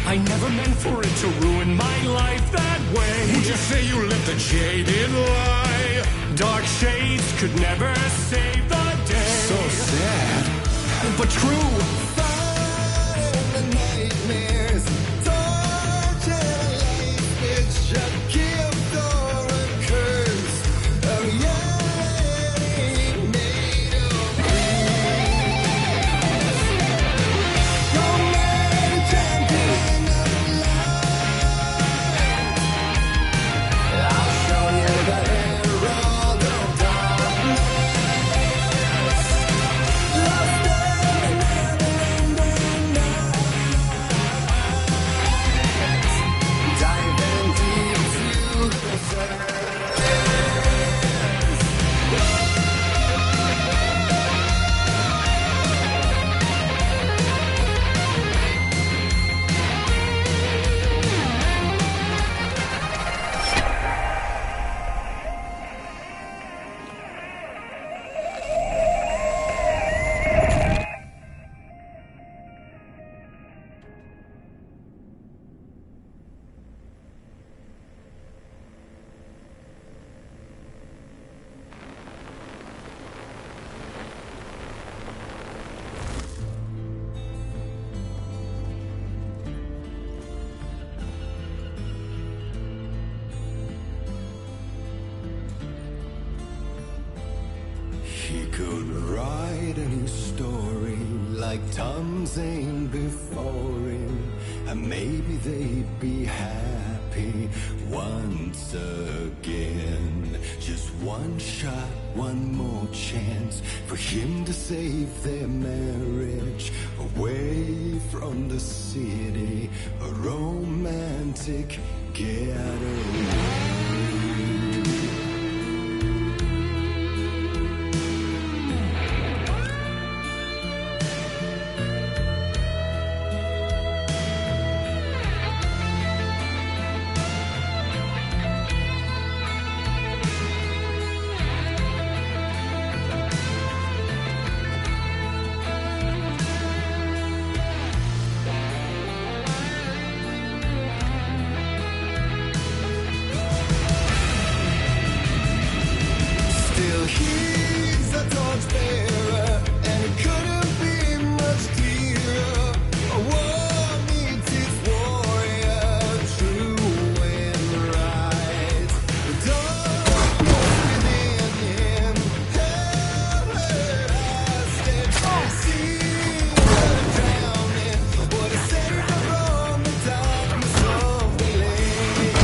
I never meant for it to ruin my life that way. Would you say you lived a jaded lie? Dark shades could never save the day. So sad, but true. Fighting the nightmares, torture life, it's a gift or a curse. A reality made of dreams. Don't make a champion of light. I'll show you the herald of darkness. Lost in the He could write a new story like Tom Zane before him, and maybe they'd be happy once again. Just one shot, one more chance for him to save their marriage away from the city, a romantic getaway. He's a torchbearer, and it couldn't be much clearer. A war meets its warrior, true and right. The darkness within him held her hostage. See her drowning, what a saved her from the darkness of the lake.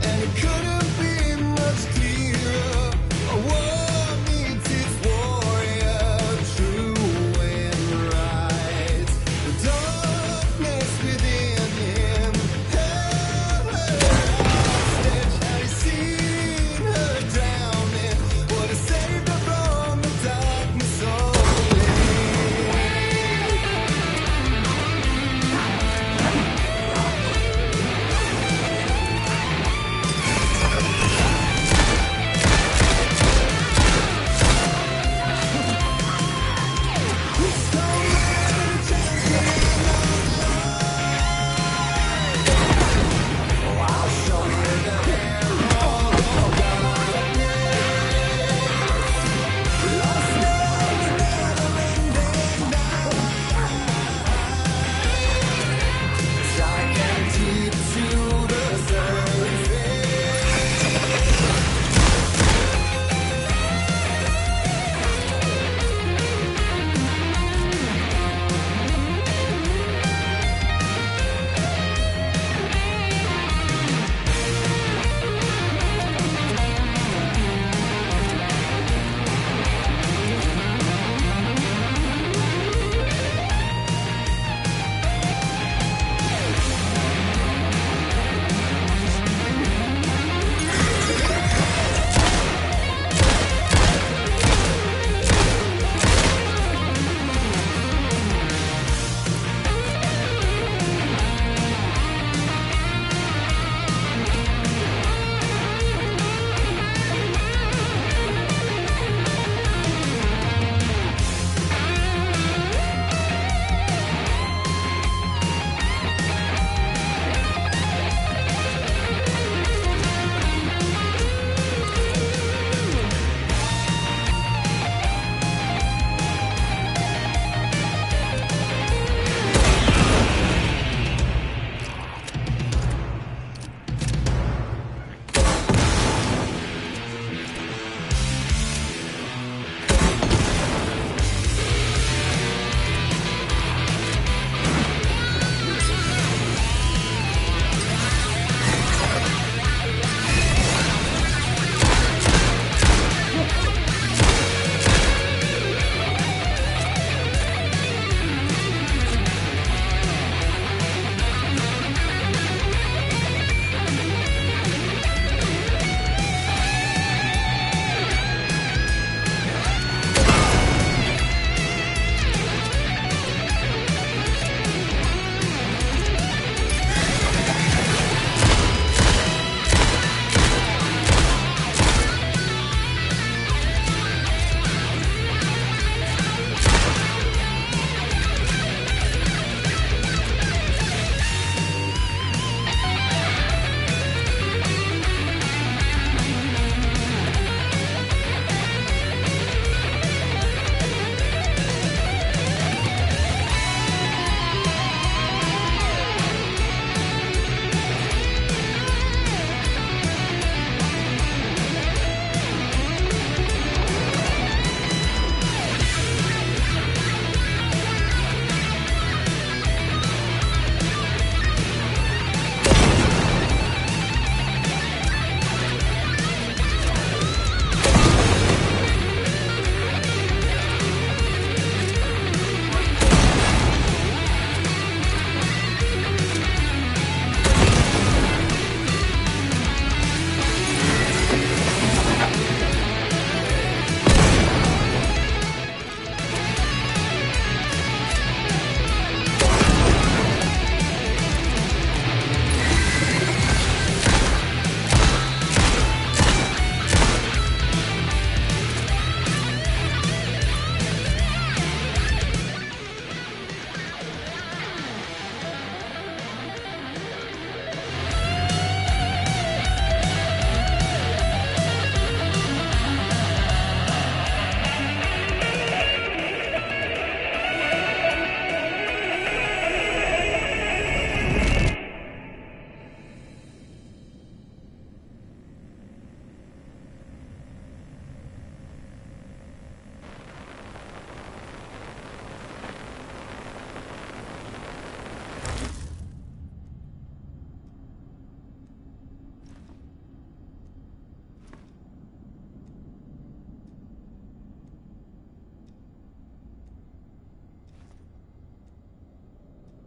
and it couldn't be much clearer. A war meets its warrior, true and right. The darkness within him held her hostage. Had he seen her drowning, would have saved her from the darkness only.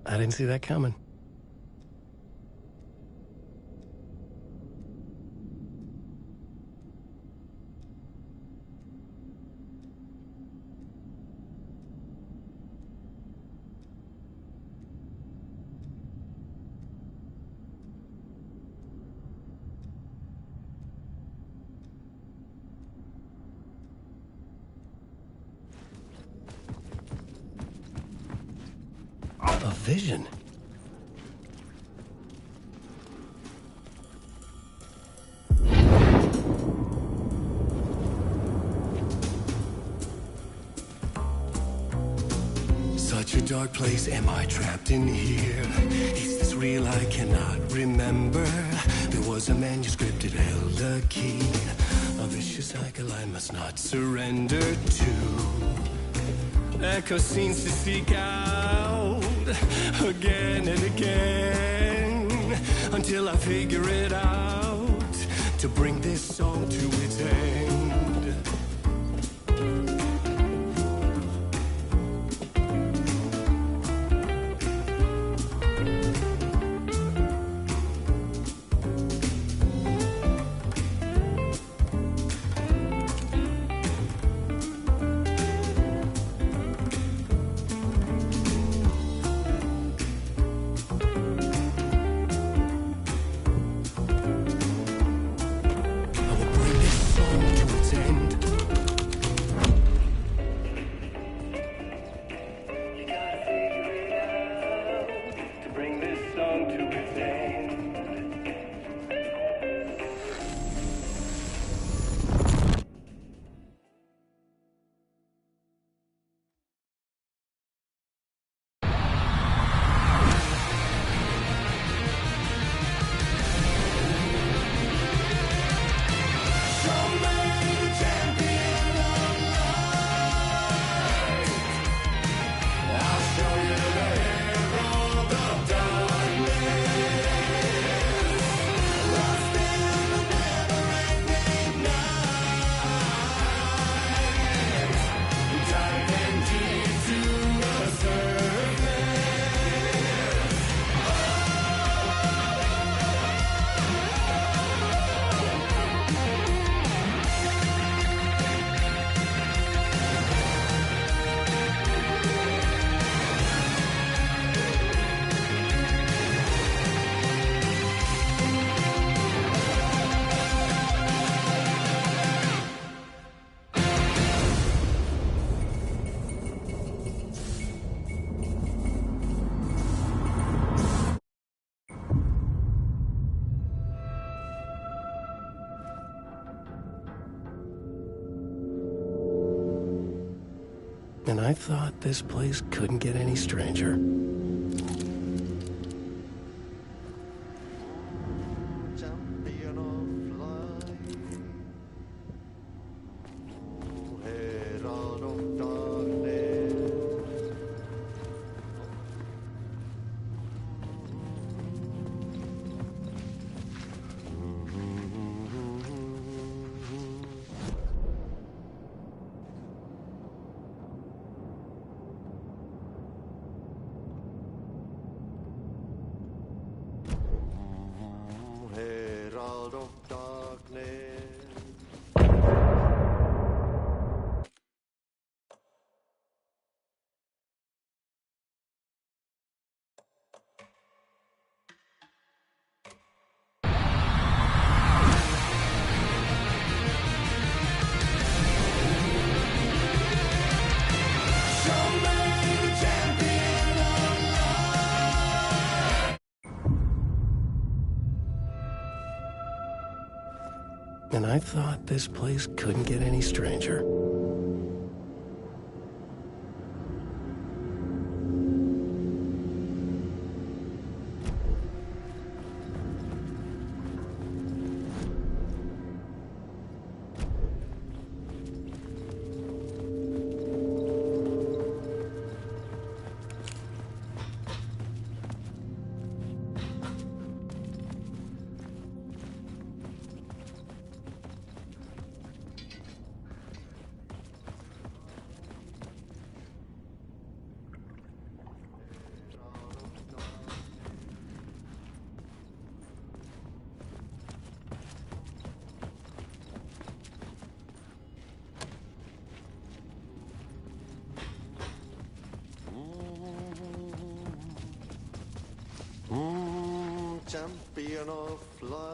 I didn't see that coming. A vision. Such a dark place, am I trapped in here? Is this real? I cannot remember. There was a manuscript, it held a key. A vicious cycle I must not surrender to. Echo scenes to seek out again and again until I figure it out to bring this song to its end. And I thought this place couldn't get any stranger. And I thought this place couldn't get any stranger. champion of life.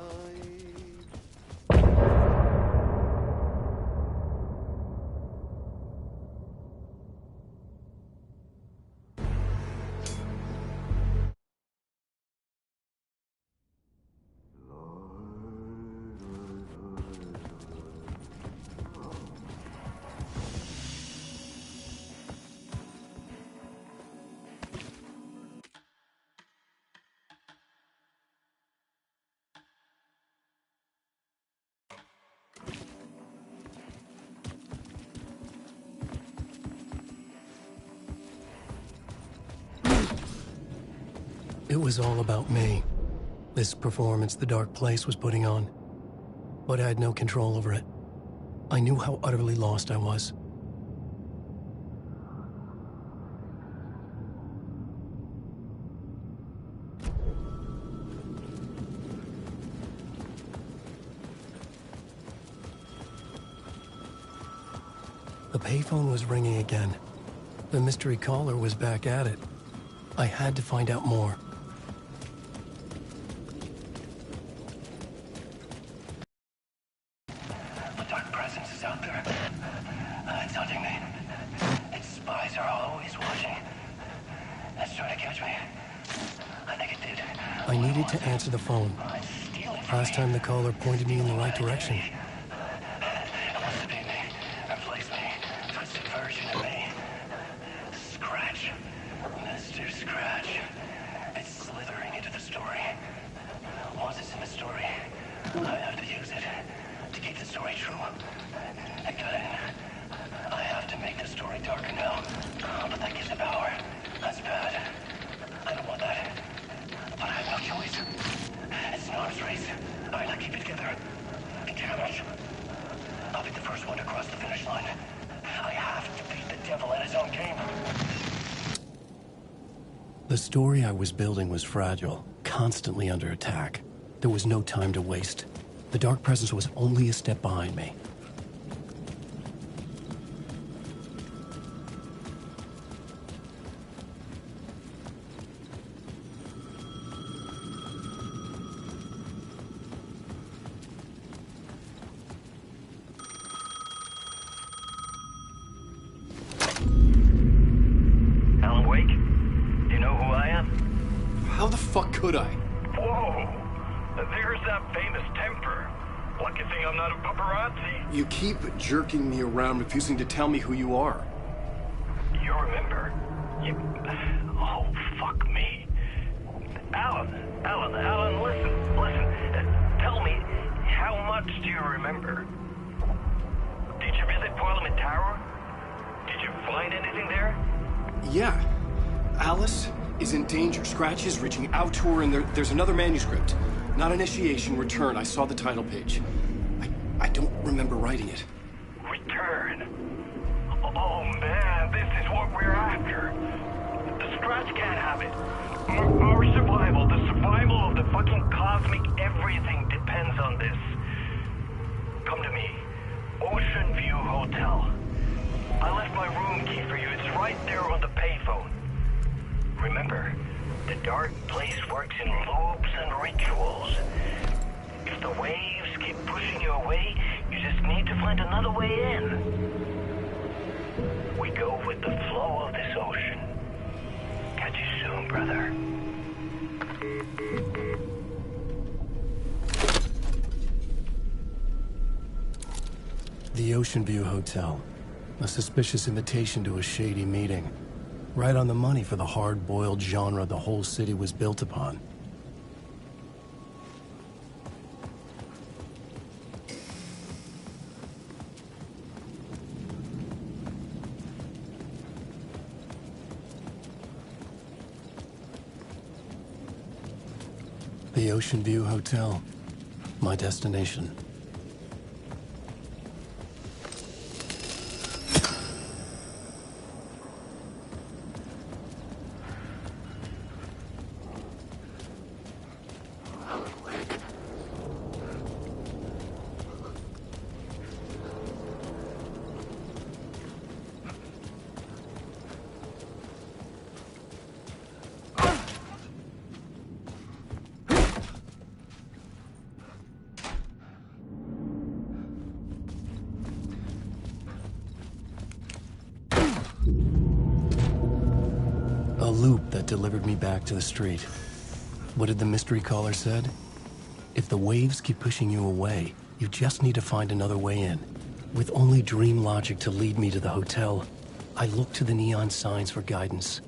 It was all about me. This performance the Dark Place was putting on. But I had no control over it. I knew how utterly lost I was. The payphone was ringing again. The mystery caller was back at it. I had to find out more. The dark presence is out there. It's hunting me. Its spies are always watching. It's trying to catch me. I think it did. I needed to answer the phone. Last time the caller pointed me in the right direction. It wants to be me. Replace me. Twisted version of me. Scratch. Mr. Scratch. It's slithering into the story. Once it's in the story, I have to use it to keep the story true. It got in. I have to make the story darker now. But that gives it power. That's bad. I don't want that. But I have no choice. It's an arms race. I gotta keep it together. Damn it. I'll be the first one to cross the finish line. I have to beat the devil at his own game. The story I was building was fragile, constantly under attack. There was no time to waste. The Dark Presence was only a step behind me. Alan Wake? Do you know who I am? How the fuck could I? Whoa! There's that famous temper. Lucky thing I'm not a paparazzi. You keep jerking me around, refusing to tell me who you are. You remember? Oh, fuck me. Alan, listen. Tell me, how much do you remember? Did you visit Parliament Tower? Did you find anything there? Yeah. Alice is in danger. Scratch is reaching out to her, and there's another manuscript. Not initiation, return. I saw the title page. I don't remember writing it. Return? Oh man, this is what we're after. The Scratch can't have it. Our survival, the survival of the fucking cosmic everything depends on this. Come to me. Ocean View Hotel. I left my room key for you. It's right there on the payphone. Remember, the Dark Place works in loops and rituals. If the waves keep pushing you away, you just need to find another way in. We go with the flow of this ocean. Catch you soon, brother. The Ocean View Hotel. A suspicious invitation to a shady meeting. Right on the money for the hard-boiled genre the whole city was built upon. The Ocean View Hotel. My destination. delivered me back to the street. What did the mystery caller said? If the waves keep pushing you away, you just need to find another way in. With only dream logic to lead me to the hotel, I looked to the neon signs for guidance.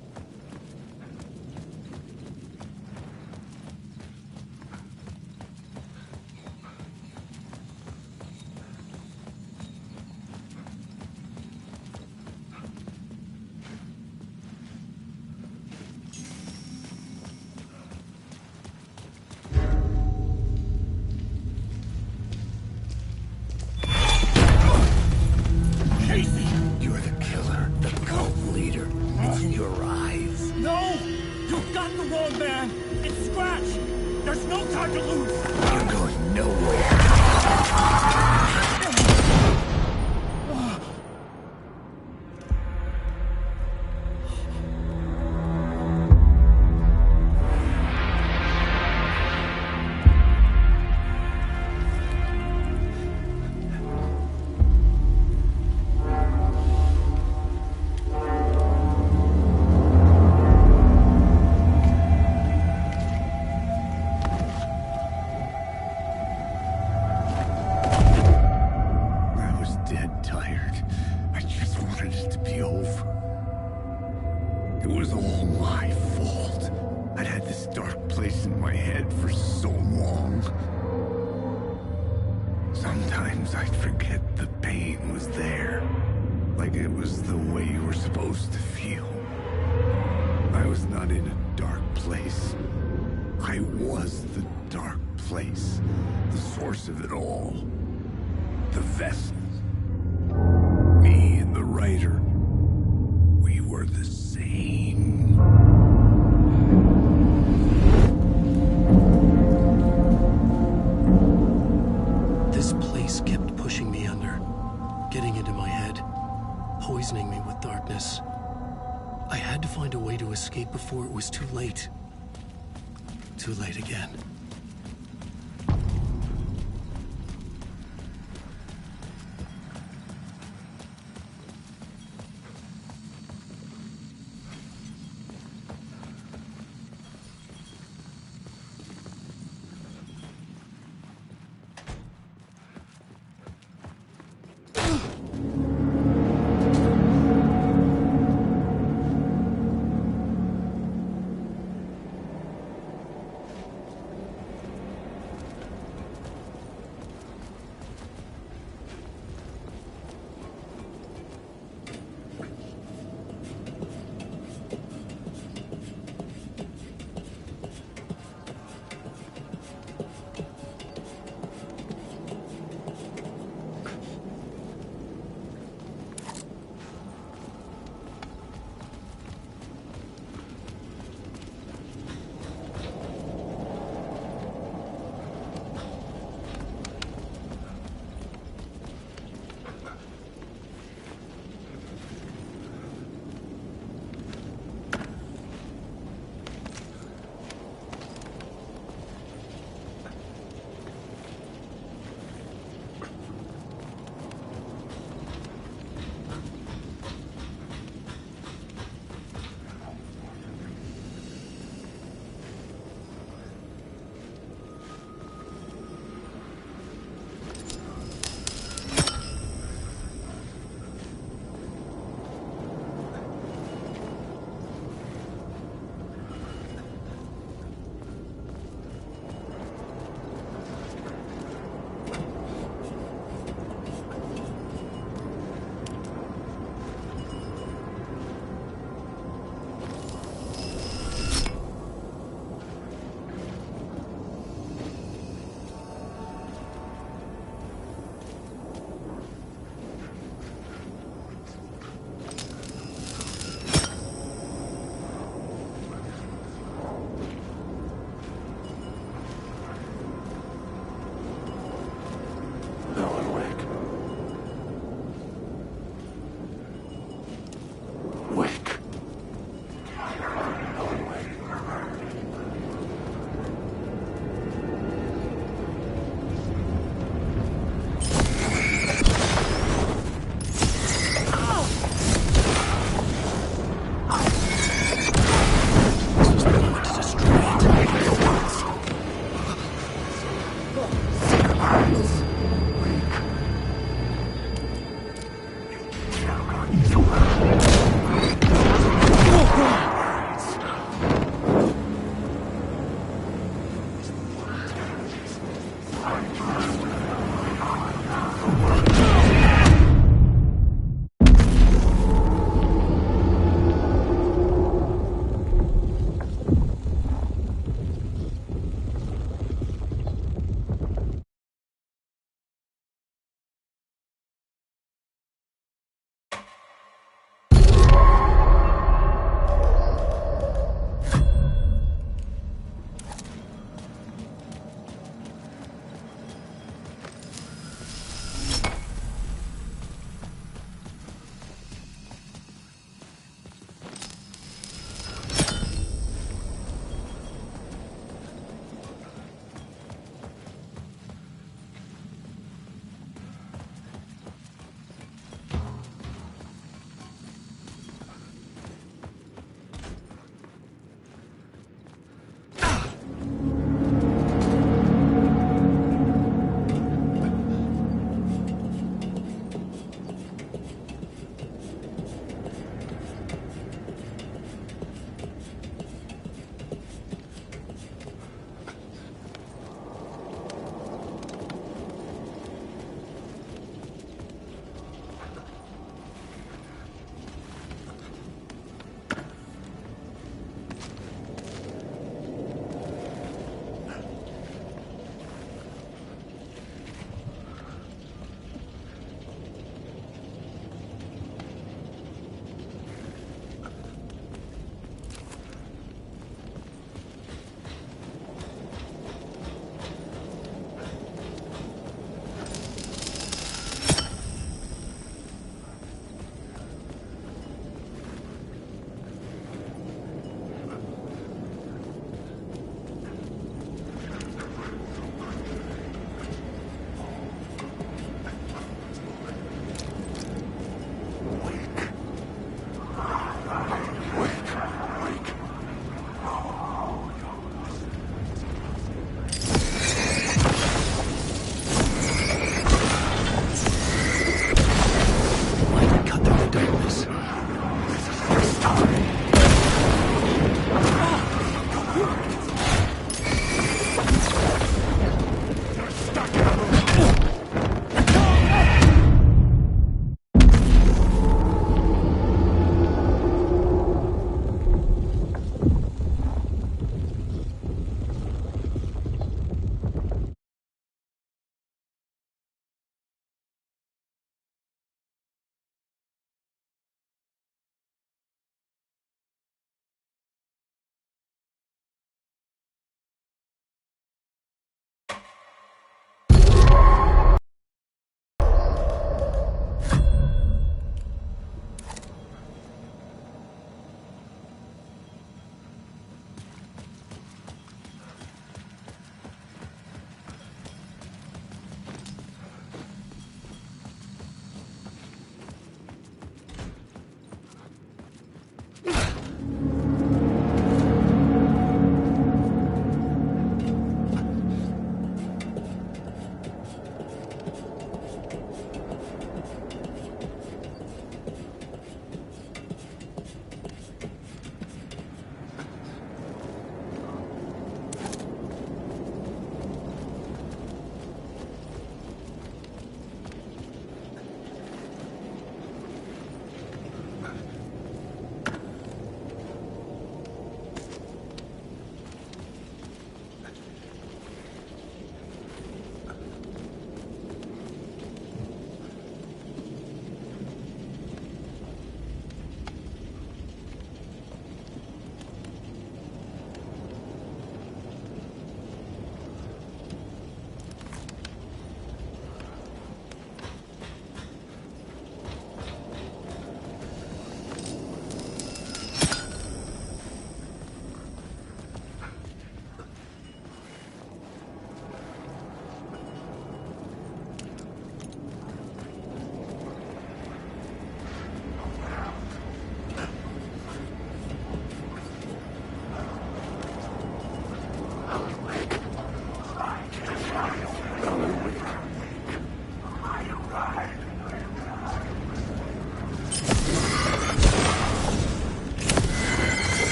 You're the killer, the cult leader. It's in your eyes. No! You've got the wrong man! It's Scratch! There's no time to lose! You're going nowhere. It was all my fault. I'd had this dark place in my head for so long. Sometimes I'd forget the pain was there. Like it was the way you were supposed to feel. I was not in a dark place. I was the dark place. The source of it all. The vessel. Me and the writer. We were the same. This place kept pushing me under, getting into my head, poisoning me with darkness. I had to find a way to escape before it was too late. Too late again.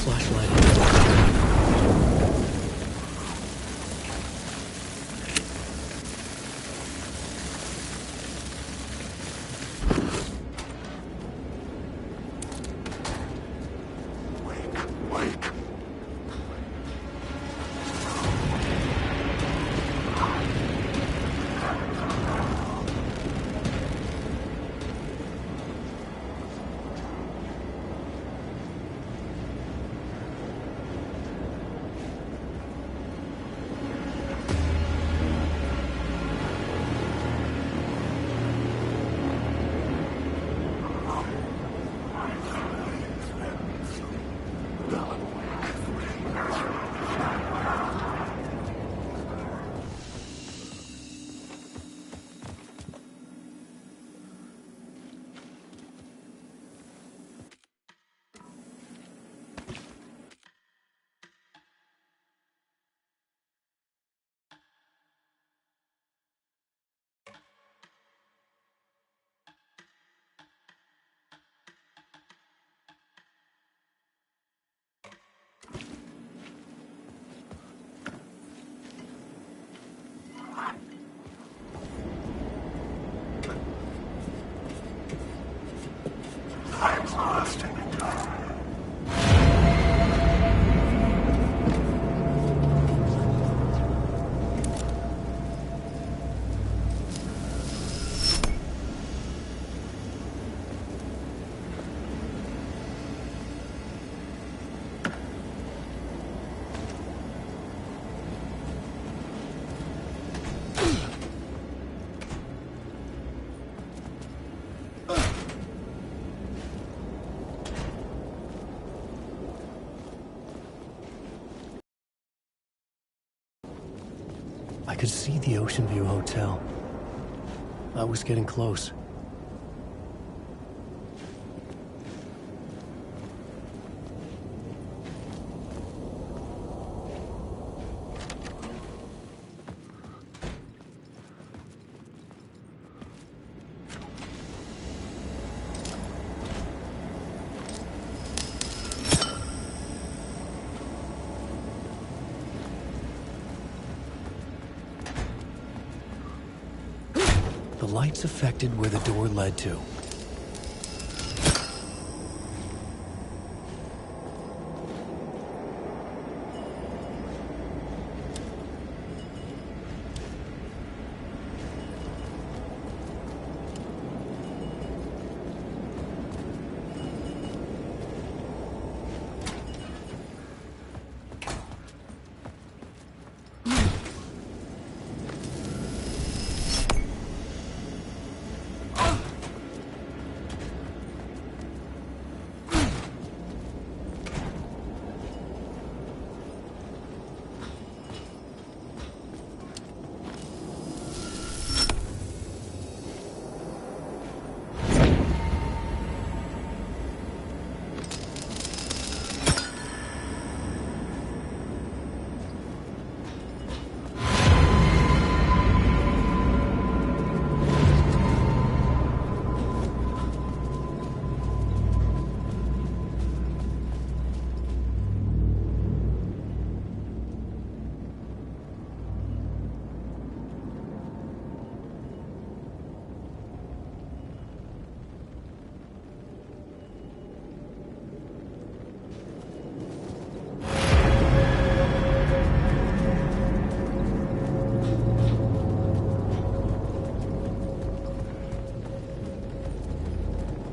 Flashlight. I could see the Ocean View Hotel. I was getting close. The lights affected where the door led to.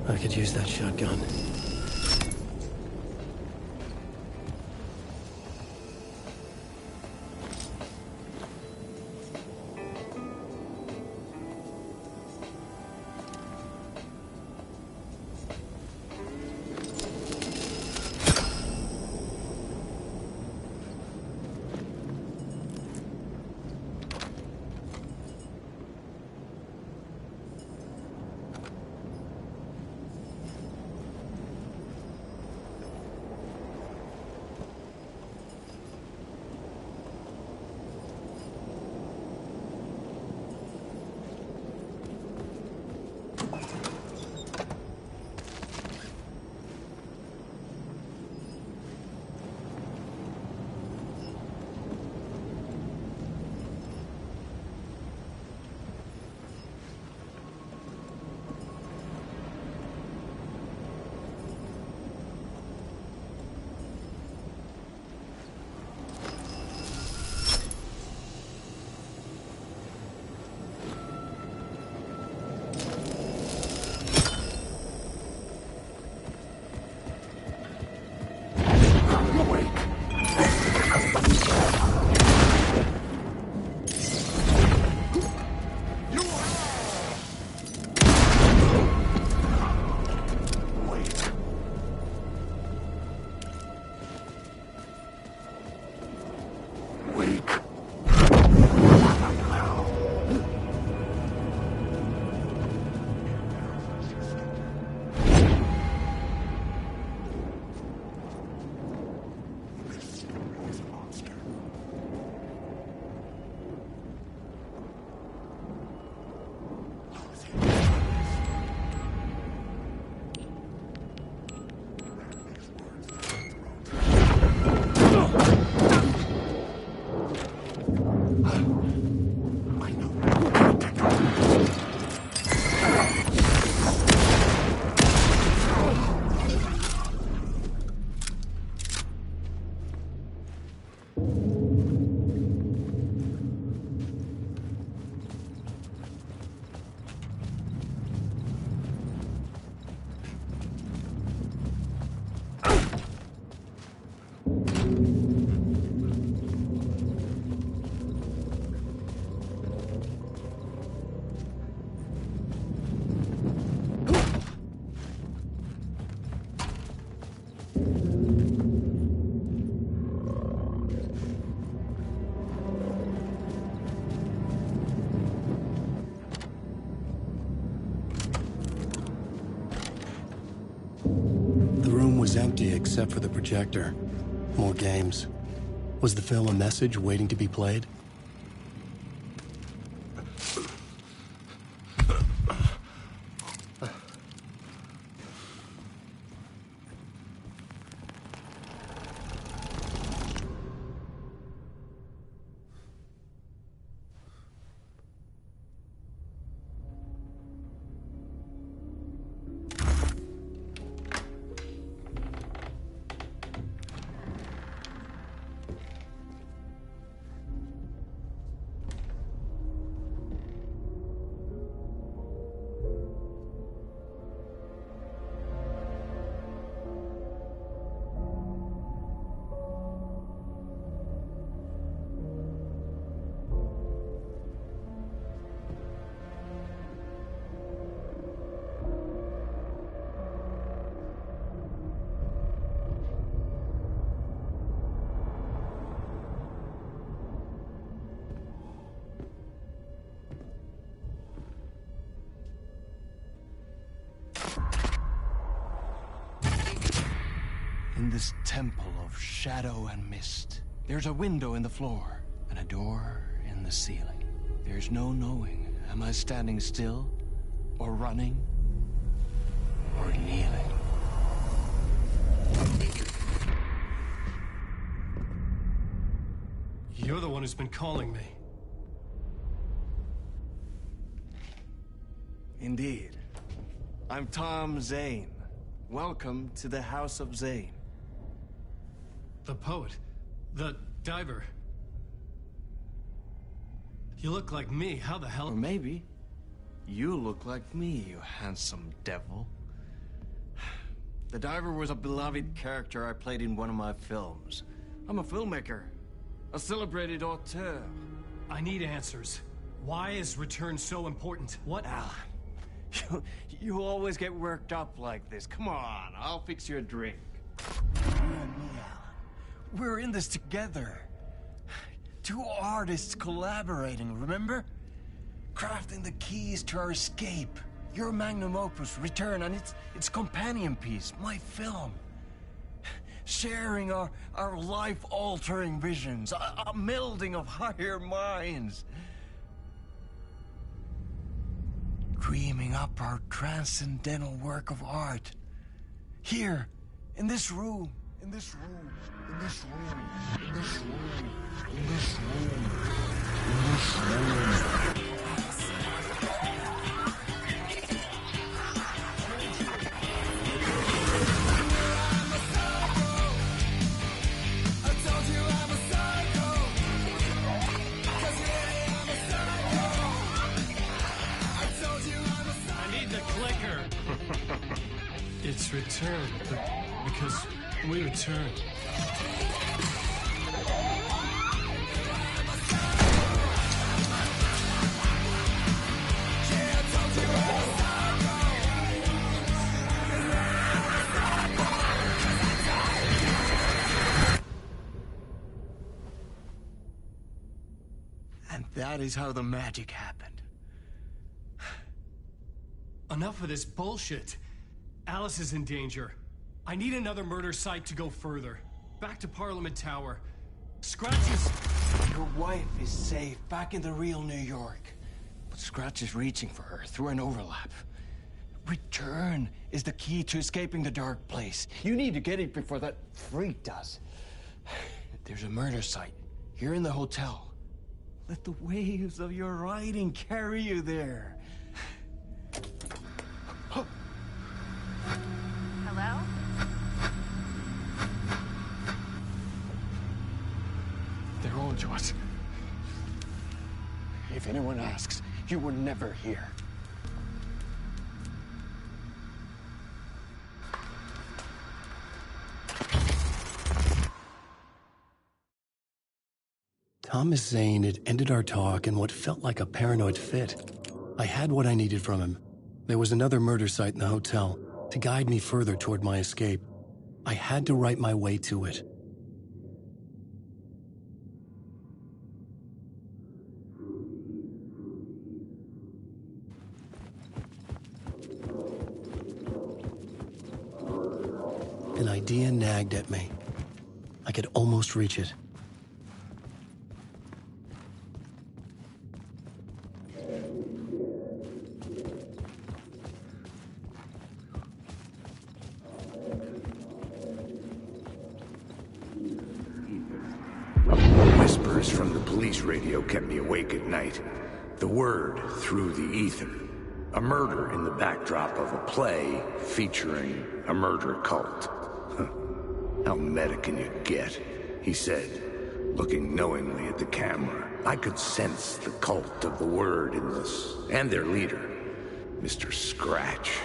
I could use that shotgun. empty except for the projector. More games. Was the film a message waiting to be played? In this temple of shadow and mist, there's a window in the floor and a door in the ceiling. There's no knowing, am I standing still, or running, or kneeling? You're the one who's been calling me. Indeed. I'm Tom Zane. Welcome to the House of Zane. The poet. The diver. You look like me. How the hell? Or maybe you look like me, you handsome devil. The diver was a beloved character I played in one of my films. I'm a filmmaker, a celebrated auteur. I need answers. Why is Return so important? What? Alan, you always get worked up like this. Come on, I'll fix you a drink. You and me, Alan. We're in this together. Two artists collaborating, remember? Crafting the keys to our escape. Your magnum opus, Return, and its companion piece, my film. Sharing our life-altering visions, a melding of higher minds. Dreaming up our transcendental work of art. Here, in this room, in this room, in this room, in this room, in this room, in this room. It's Return, because we return. And that is how the magic happened. Enough of this bullshit. Alice is in danger. I need another murder site to go further. Back to Parliament Tower. Scratch is... Your wife is safe, back in the real New York. But Scratch is reaching for her through an overlap. Return is the key to escaping the dark place. You need to get it before that freak does. There's a murder site here in the hotel. Let the waves of your writing carry you there. Hello? They're on to us. If anyone asks, you were never here. Thomas Zane had ended our talk in what felt like a paranoid fit. I had what I needed from him. There was another murder site in the hotel to guide me further toward my escape. I had to write my way to it. An idea nagged at me. I could almost reach it. Whispers from the police radio kept me awake at night. The word through the ether. A murder in the backdrop of a play featuring a murder cult. How meta can you get? He said, looking knowingly at the camera. I could sense the cult of the word in this, and their leader, Mr. Scratch.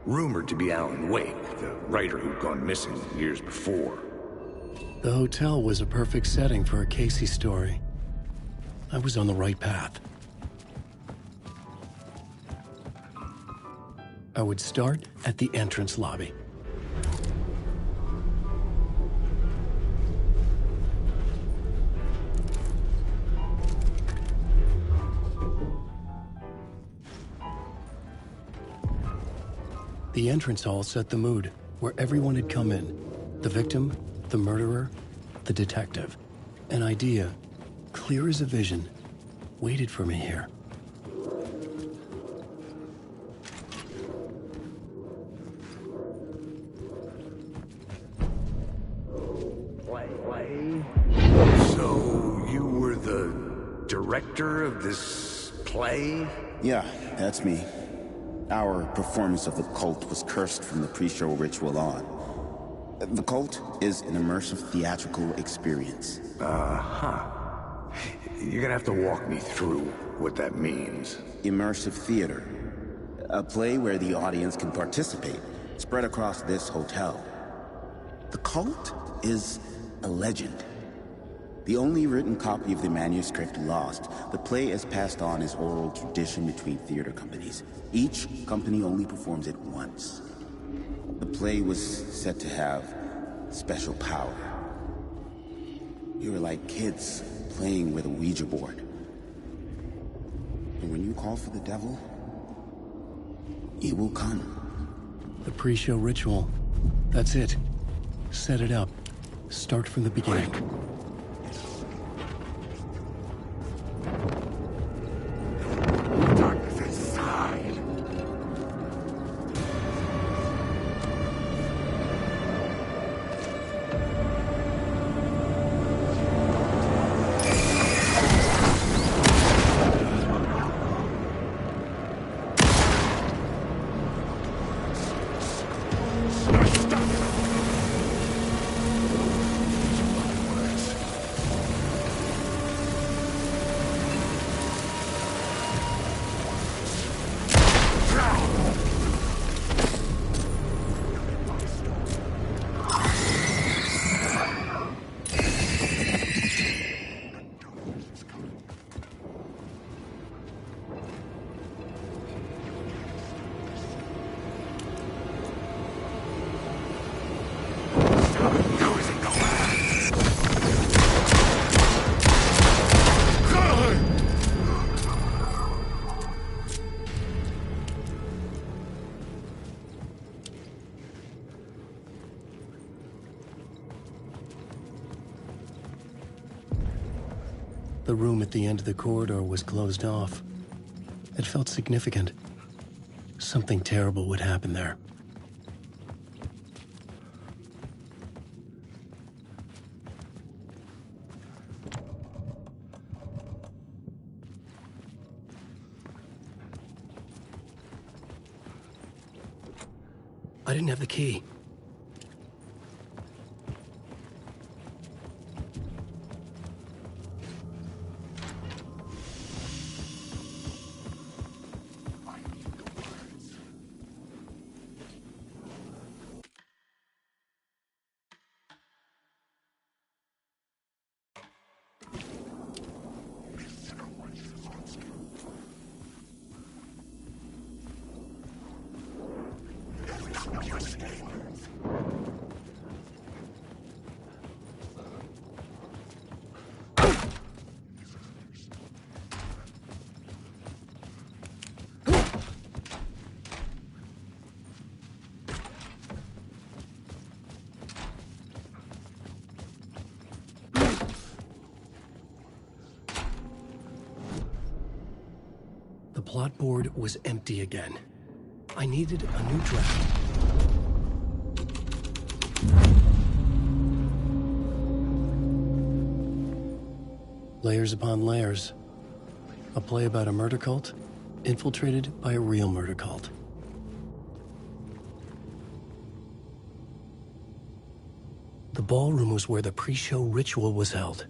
Rumored to be Alan Wake, the writer who'd gone missing years before. The hotel was a perfect setting for a Casey story. I was on the right path. I would start at the entrance lobby. The entrance hall set the mood, where everyone had come in. The victim, the murderer, the detective. An idea, clear as a vision, waited for me here. So, you were the director of this play? Yeah, that's me. Our performance of the cult was cursed from the pre-show ritual on. The cult is an immersive theatrical experience. Uh-huh. You're gonna have to walk me through what that means. Immersive theater. A play where the audience can participate, spread across this hotel. The cult is a legend. The only written copy of the manuscript lost, the play is passed on as oral tradition between theater companies. Each company only performs it once. The play was said to have special power. We were like kids playing with a Ouija board. And when you call for the devil, he will come. The pre-show ritual. That's it. Set it up. Start from the beginning. Darkness inside. The room at the end of the corridor was closed off. It felt significant. Something terrible would happen there. I didn't have the key. Your plot board was empty again. I needed a new draft. Layers upon layers. A play about a murder cult, infiltrated by a real murder cult. The ballroom was where the pre-show ritual was held.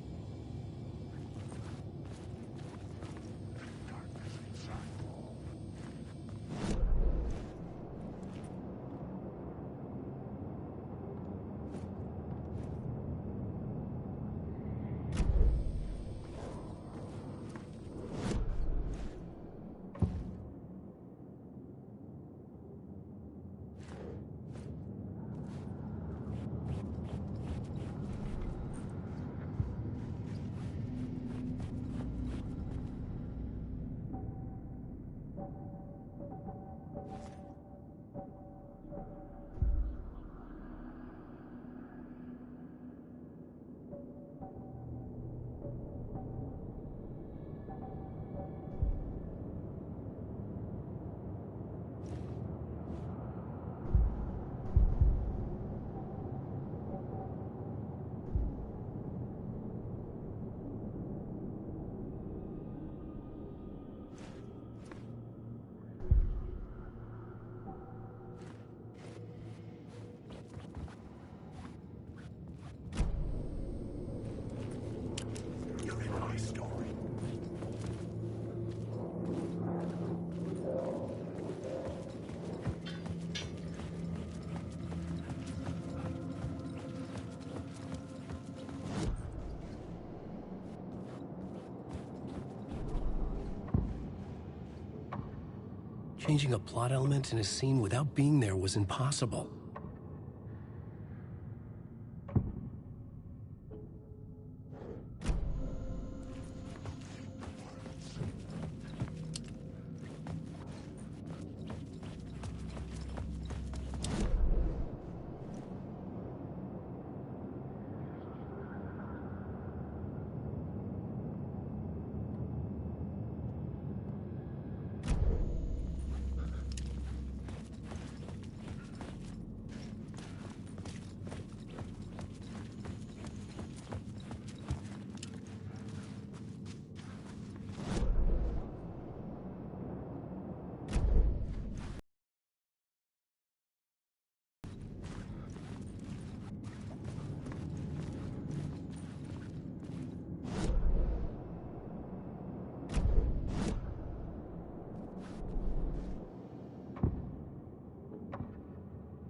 Changing a plot element in a scene without being there was impossible.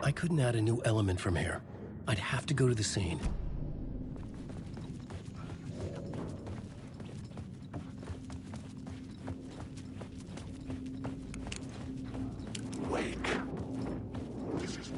I couldn't add a new element from here. I'd have to go to the scene. Wake. This is...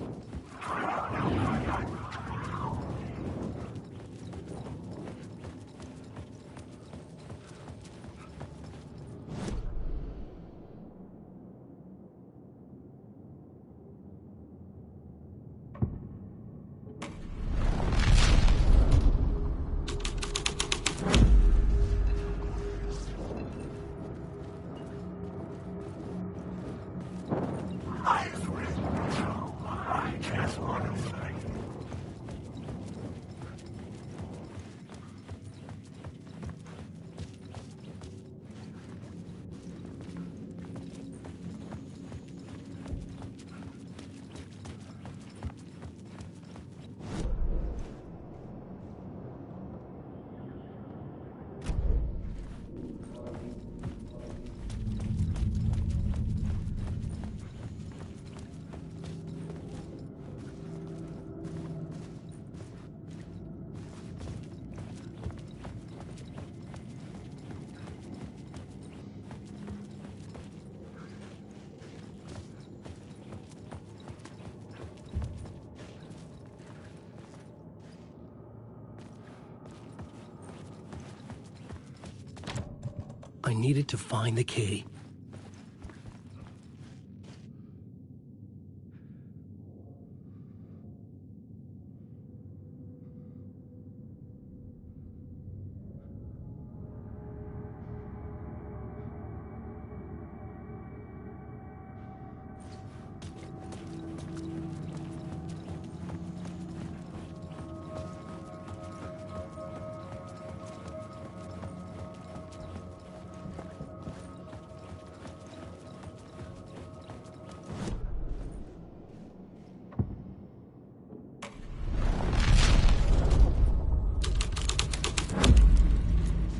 I needed to find the key.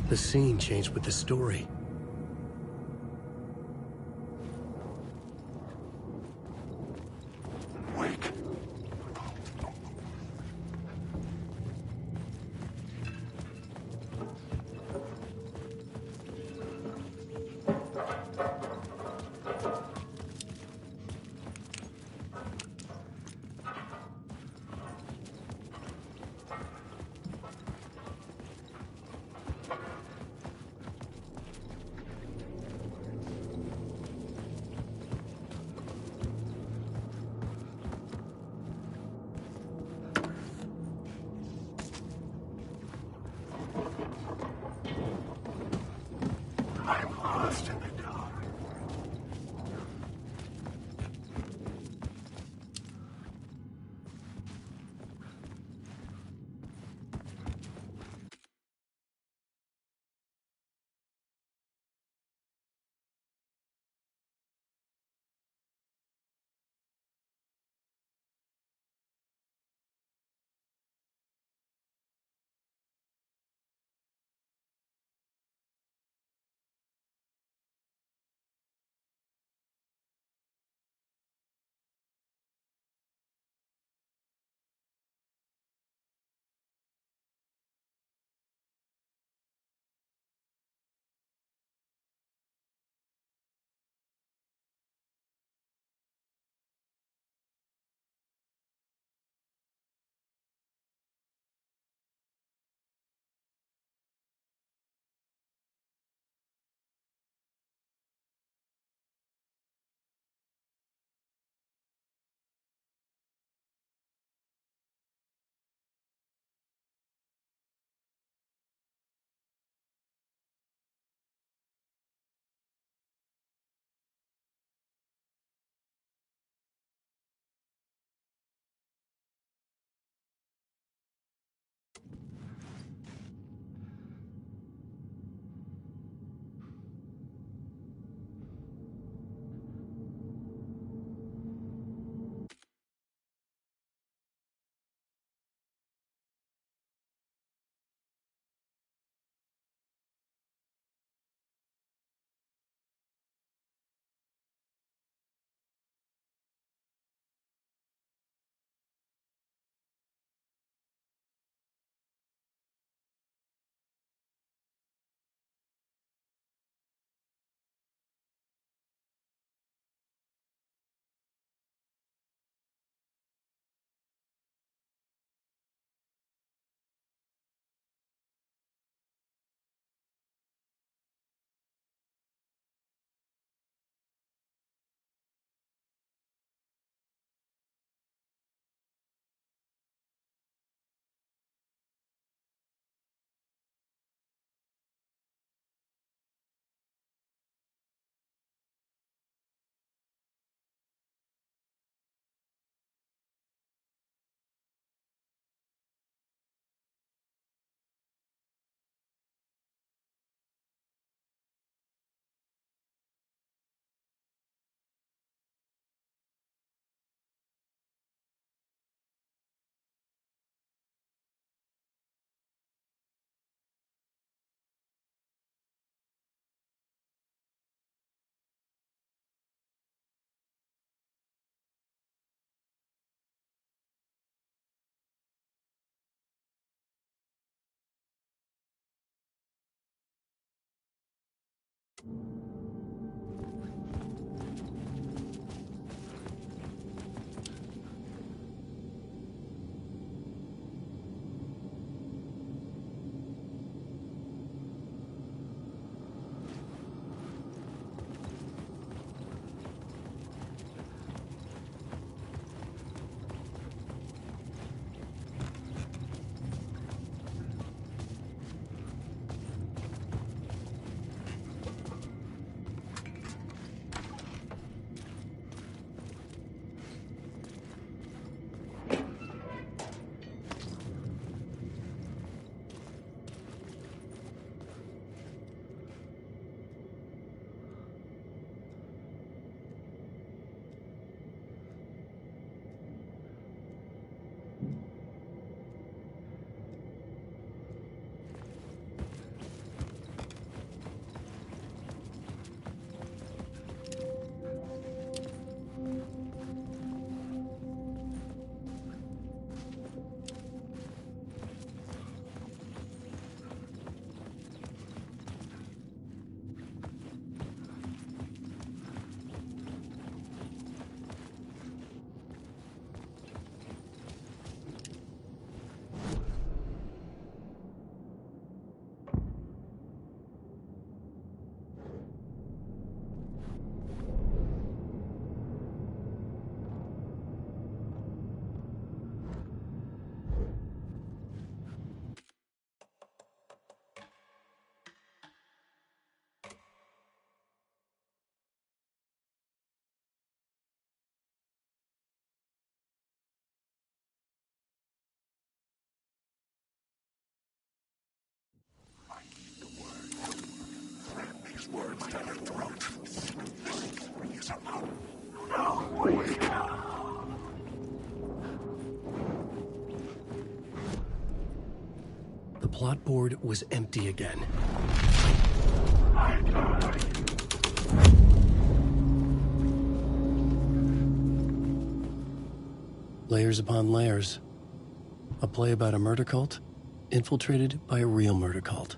The scene changed with the story. Wake. words down her throat. Use her mouth. Now, wake. The plot board was empty again. Layers upon layers. A play about a murder cult, infiltrated by a real murder cult.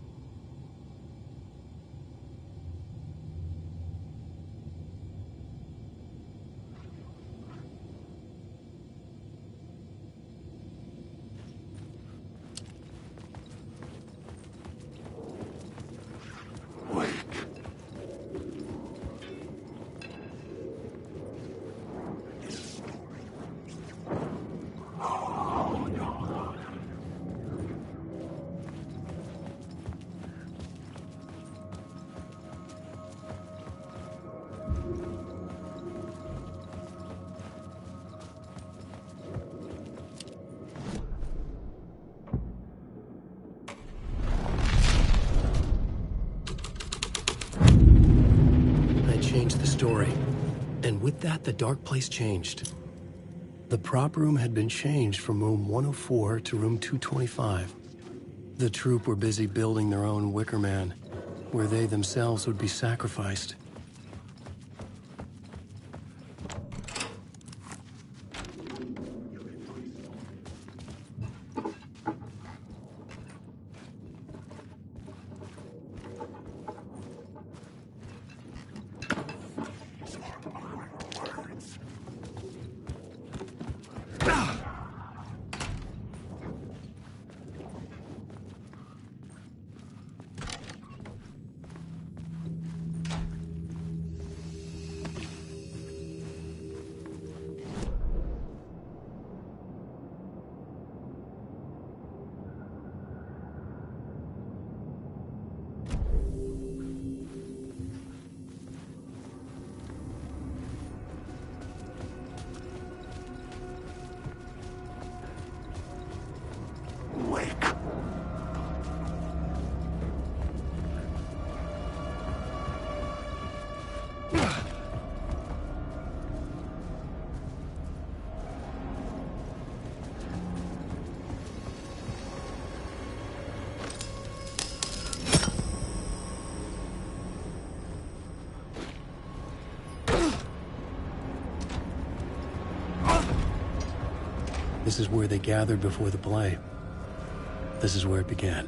Changed the story. And with that, the dark place changed. The prop room had been changed from room 104 to room 225. The troupe were busy building their own Wicker Man, where they themselves would be sacrificed. This is where they gathered before the play. This is where it began.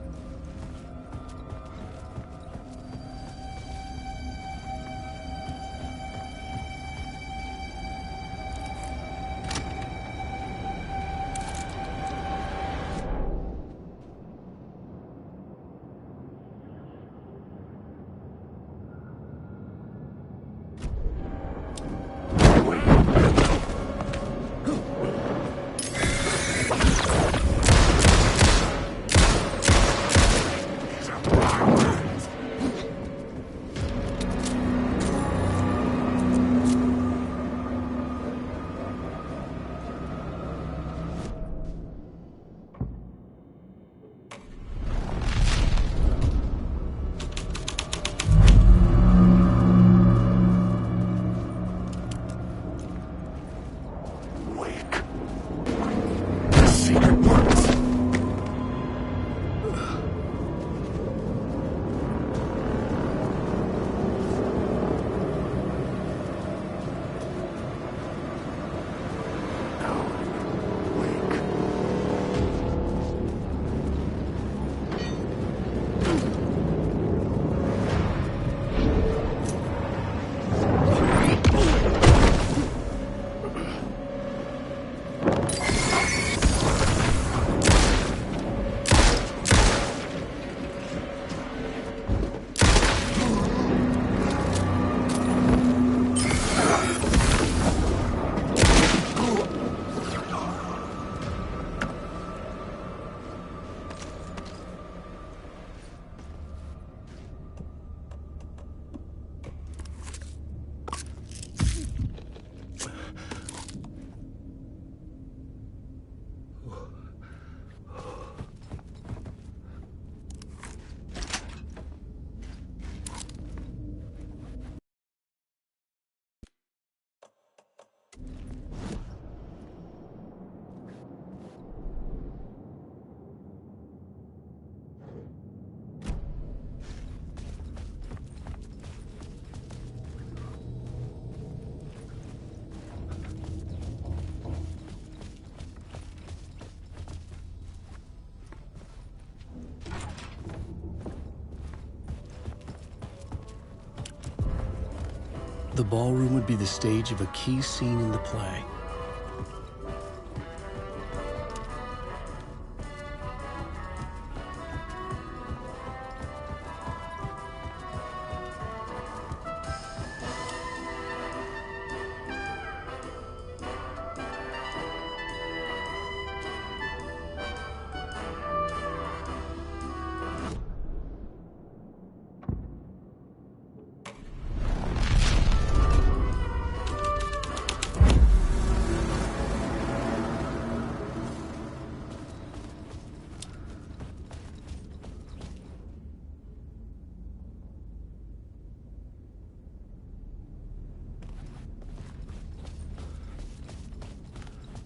the ballroom would be the stage of a key scene in the play.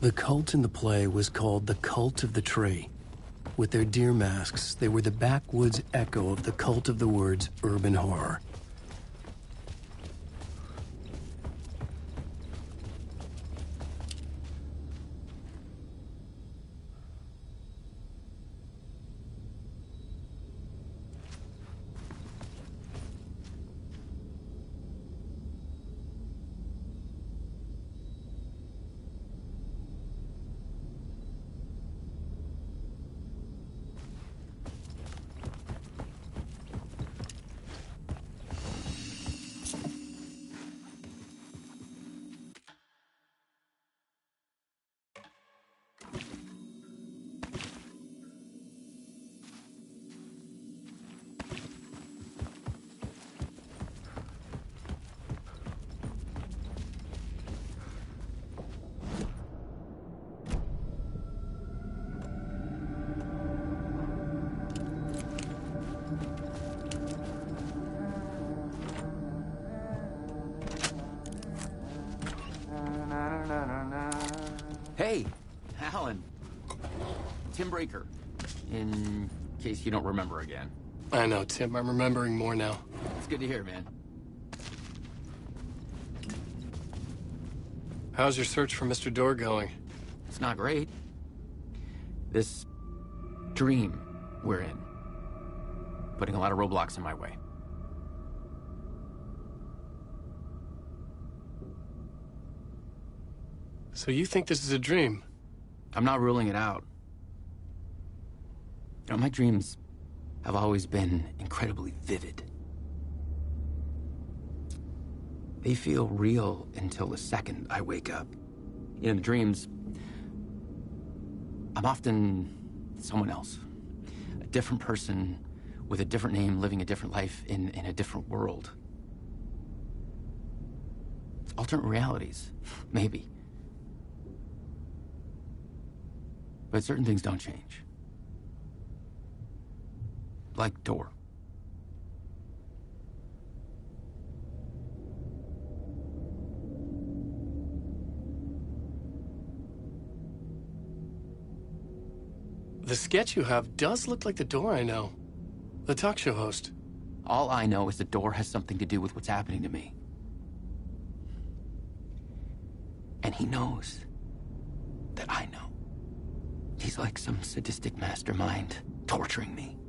The cult in the play was called the Cult of the Tree. With their deer masks, they were the backwoods echo of the cult of the word's urban horror. Hey, Alan. Tim Breaker, in case you don't remember again. I know, Tim. I'm remembering more now. It's good to hear, man. How's your search for Mr. Door going? It's not great. This dream we're in, putting a lot of roadblocks in my way. So you think this is a dream? I'm not ruling it out. You know, my dreams have always been incredibly vivid. They feel real until the second I wake up. In the dreams, I'm often someone else. A different person with a different name, living a different life in a different world. Alternate realities, maybe. But certain things don't change. Like Door. The sketch you have does look like the Door I know. The talk show host. All I know is the Door has something to do with what's happening to me. And he knows that I know. He's like some sadistic mastermind torturing me.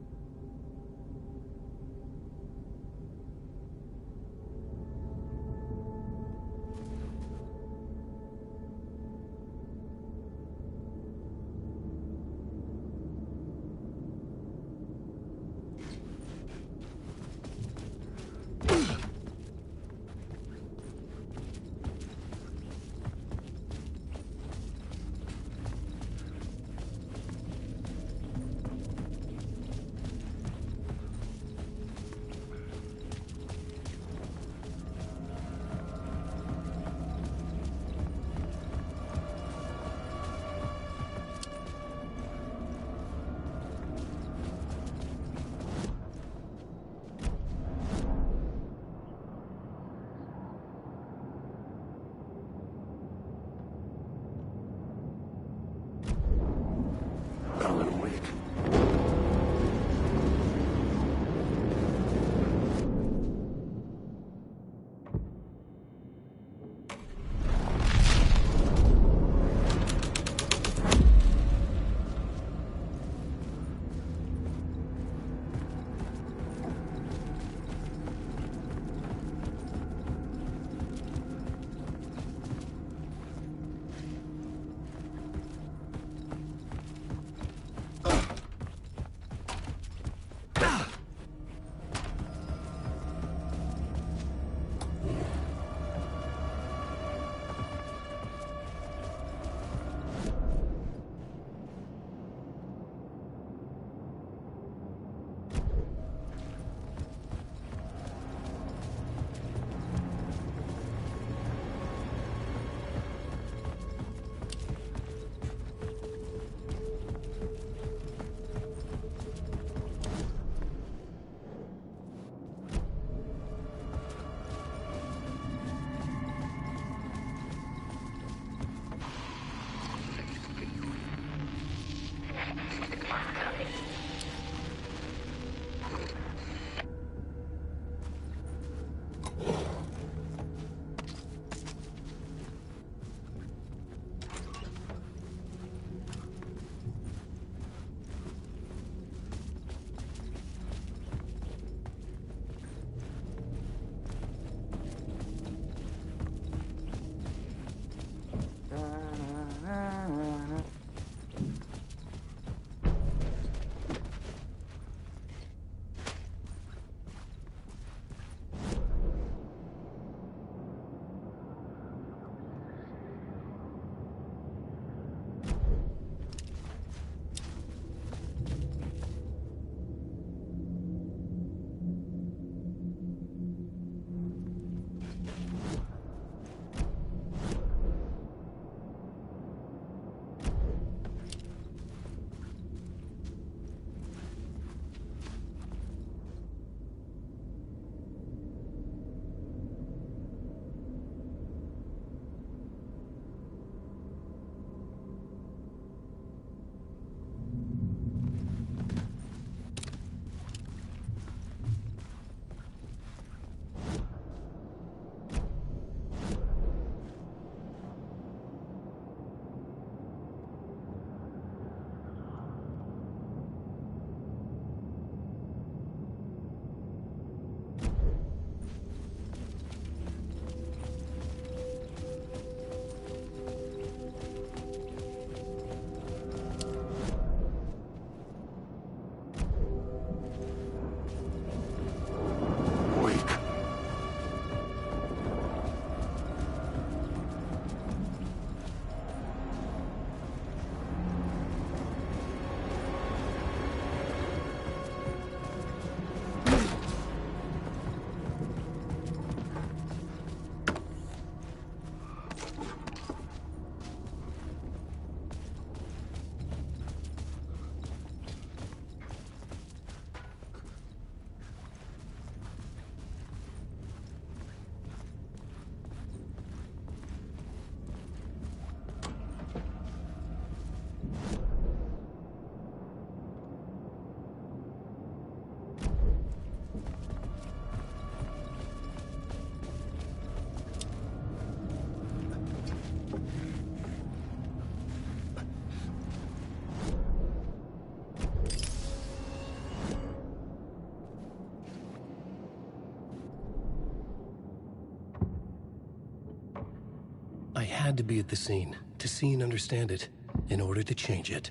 I had to be at the scene, to see and understand it, in order to change it.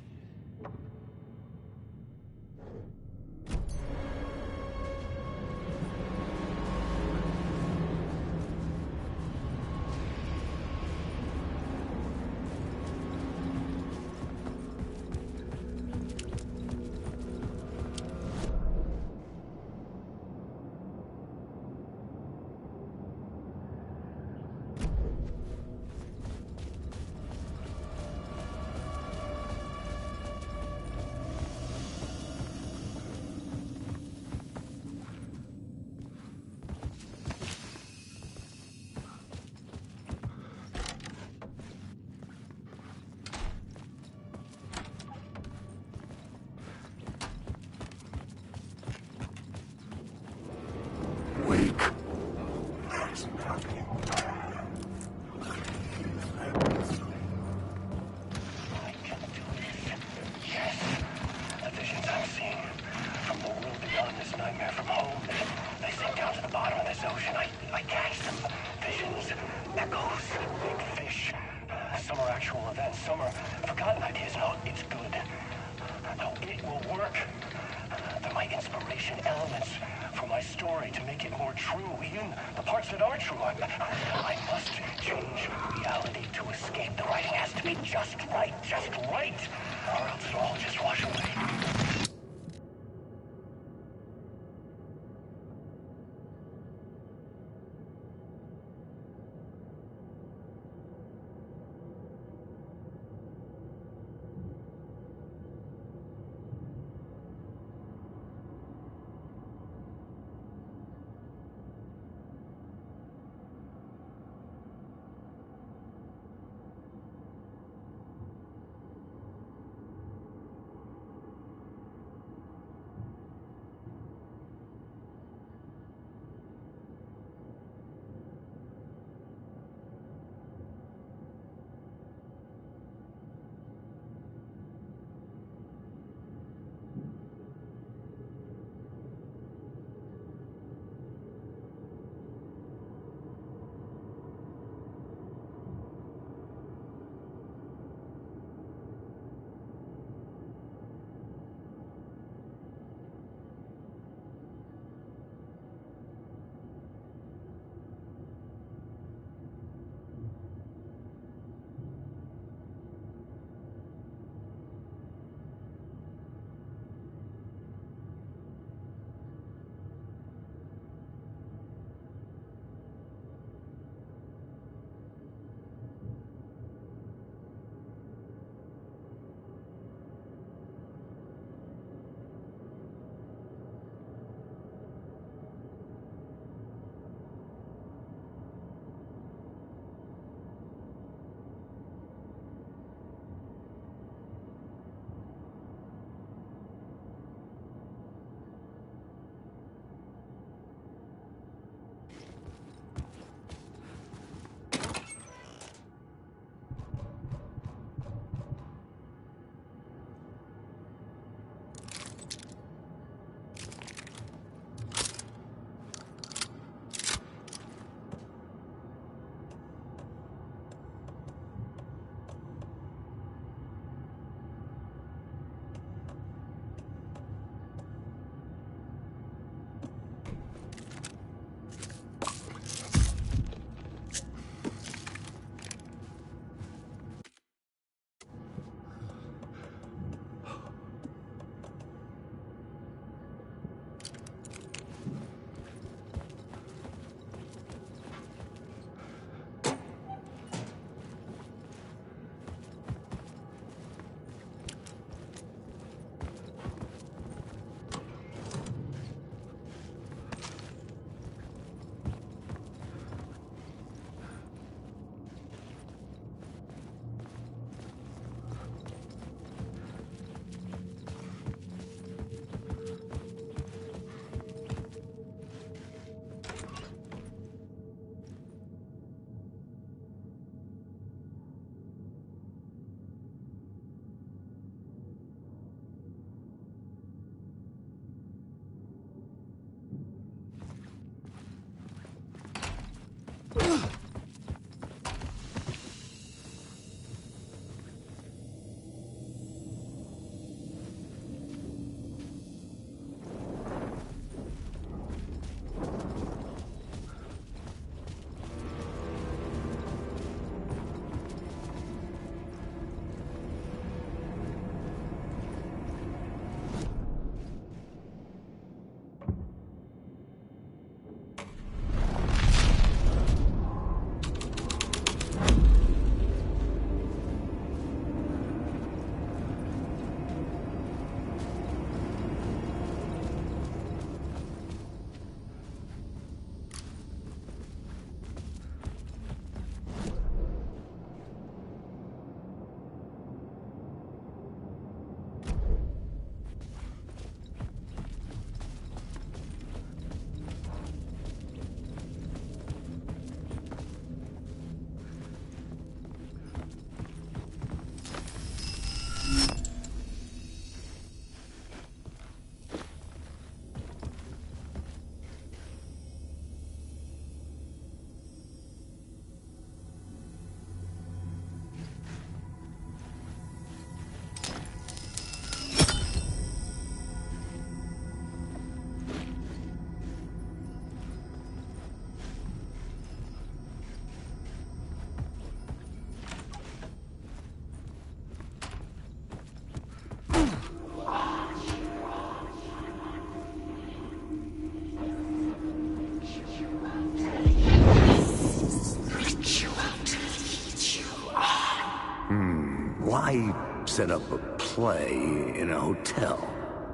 Why set up a play in a hotel?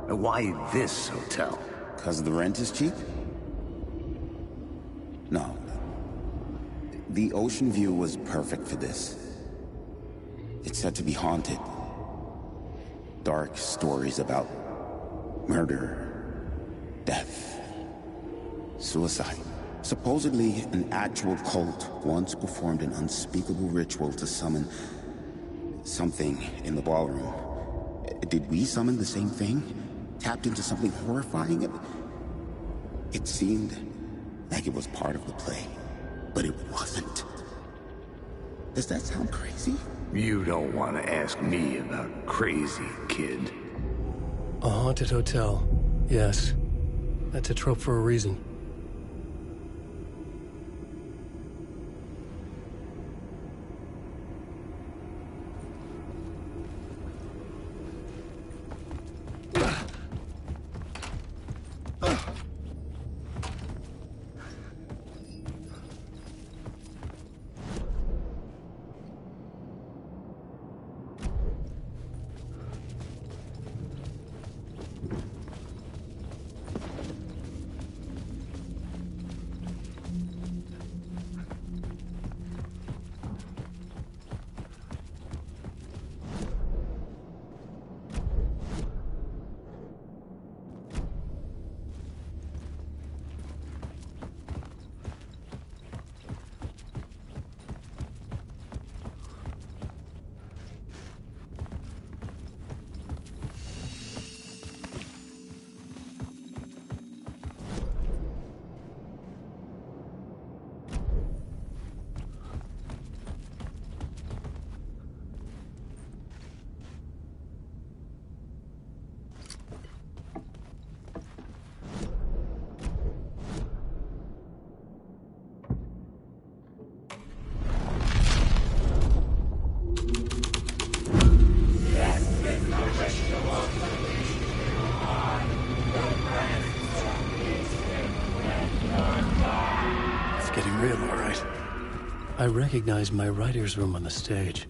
Why this hotel? Because the rent is cheap? No. The ocean view was perfect for this. It's said to be haunted. Dark stories about murder, death, suicide. Supposedly, an actual cult once performed an unspeakable ritual to summon something in the ballroom. Did we summon the same thing? Tapped into something horrifying? It seemed like it was part of the play, but it wasn't. Does that sound crazy? You don't want to ask me about crazy, kid. A haunted hotel. Yes. That's a trope for a reason. I recognized my writer's room on the stage.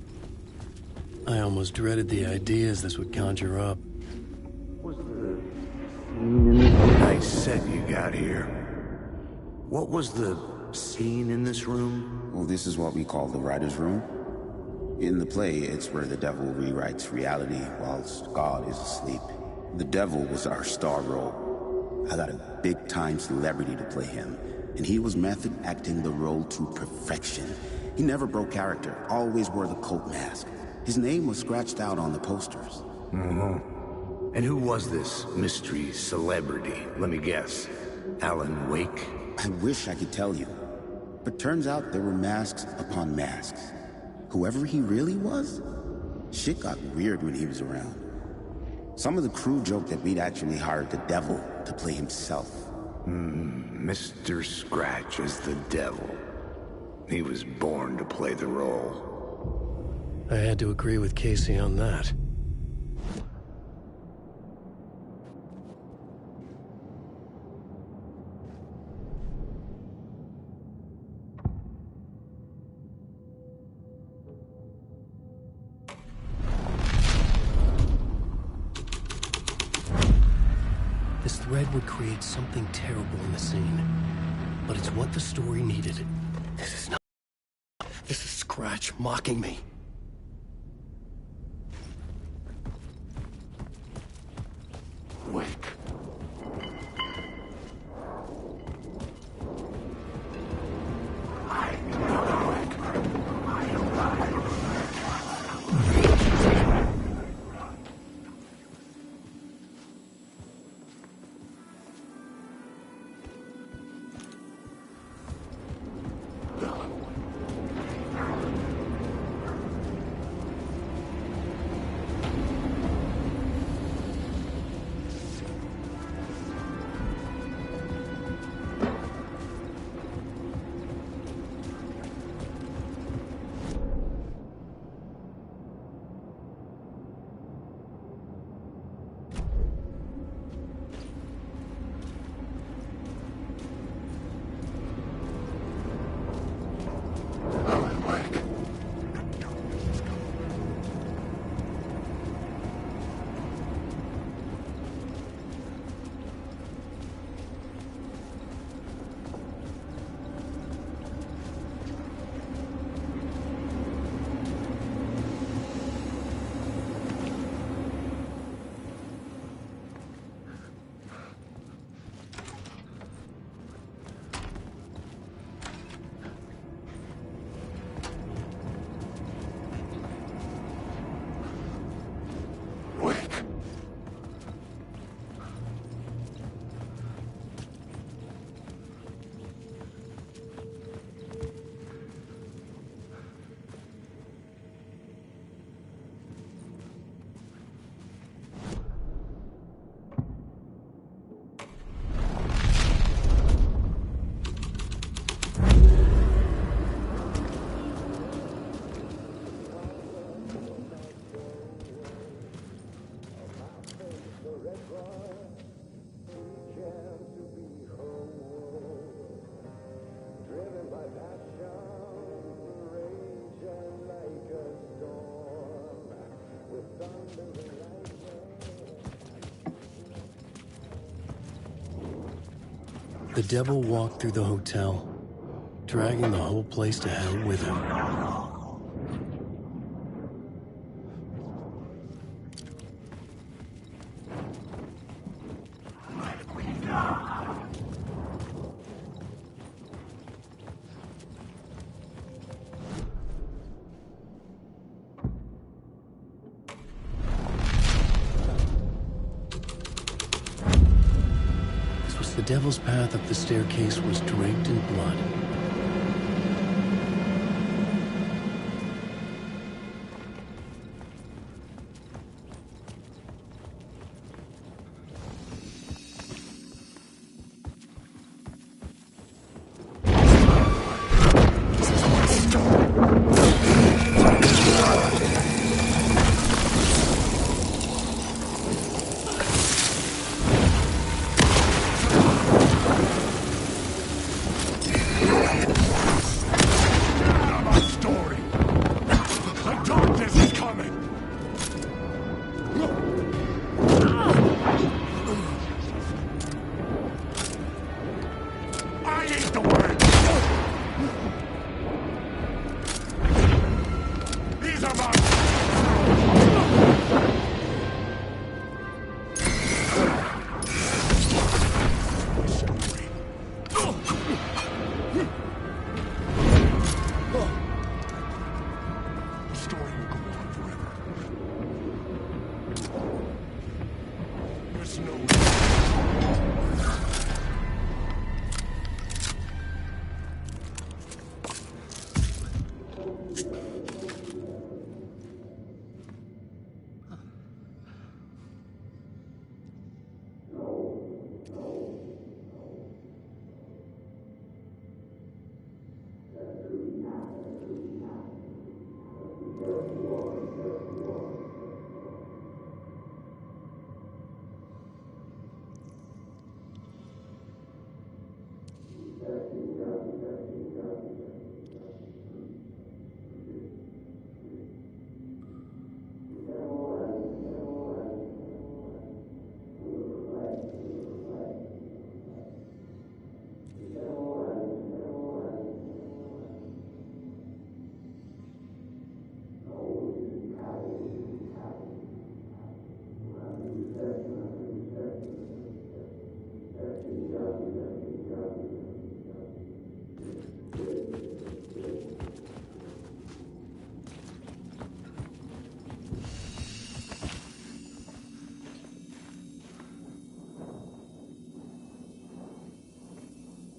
I almost dreaded the ideas this would conjure up. Nice set you got here. What was the scene in this room? Well, this is what we call the writer's room. In the play, it's where the devil rewrites reality whilst God is asleep. The devil was our star role. I got a big-time celebrity to play him, and he was method acting the role to perfection. He never broke character, always wore the cult mask. His name was scratched out on the posters. Mm-hmm. And who was this mystery celebrity? Let me guess. Alan Wake? I wish I could tell you. But turns out there were masks upon masks. Whoever he really was, shit got weird when he was around. Some of the crew joked that we'd actually hired the devil to play himself. Mr. Scratch is the devil. He was born to play the role. I had to agree with Casey on that. This thread would create something terrible in the scene, but it's what the story needed. This is not... This is Scratch mocking me. Wake. The devil walked through the hotel, dragging the whole place to hell with him. The devil's path up the staircase was draped in blood. I ain't the worst.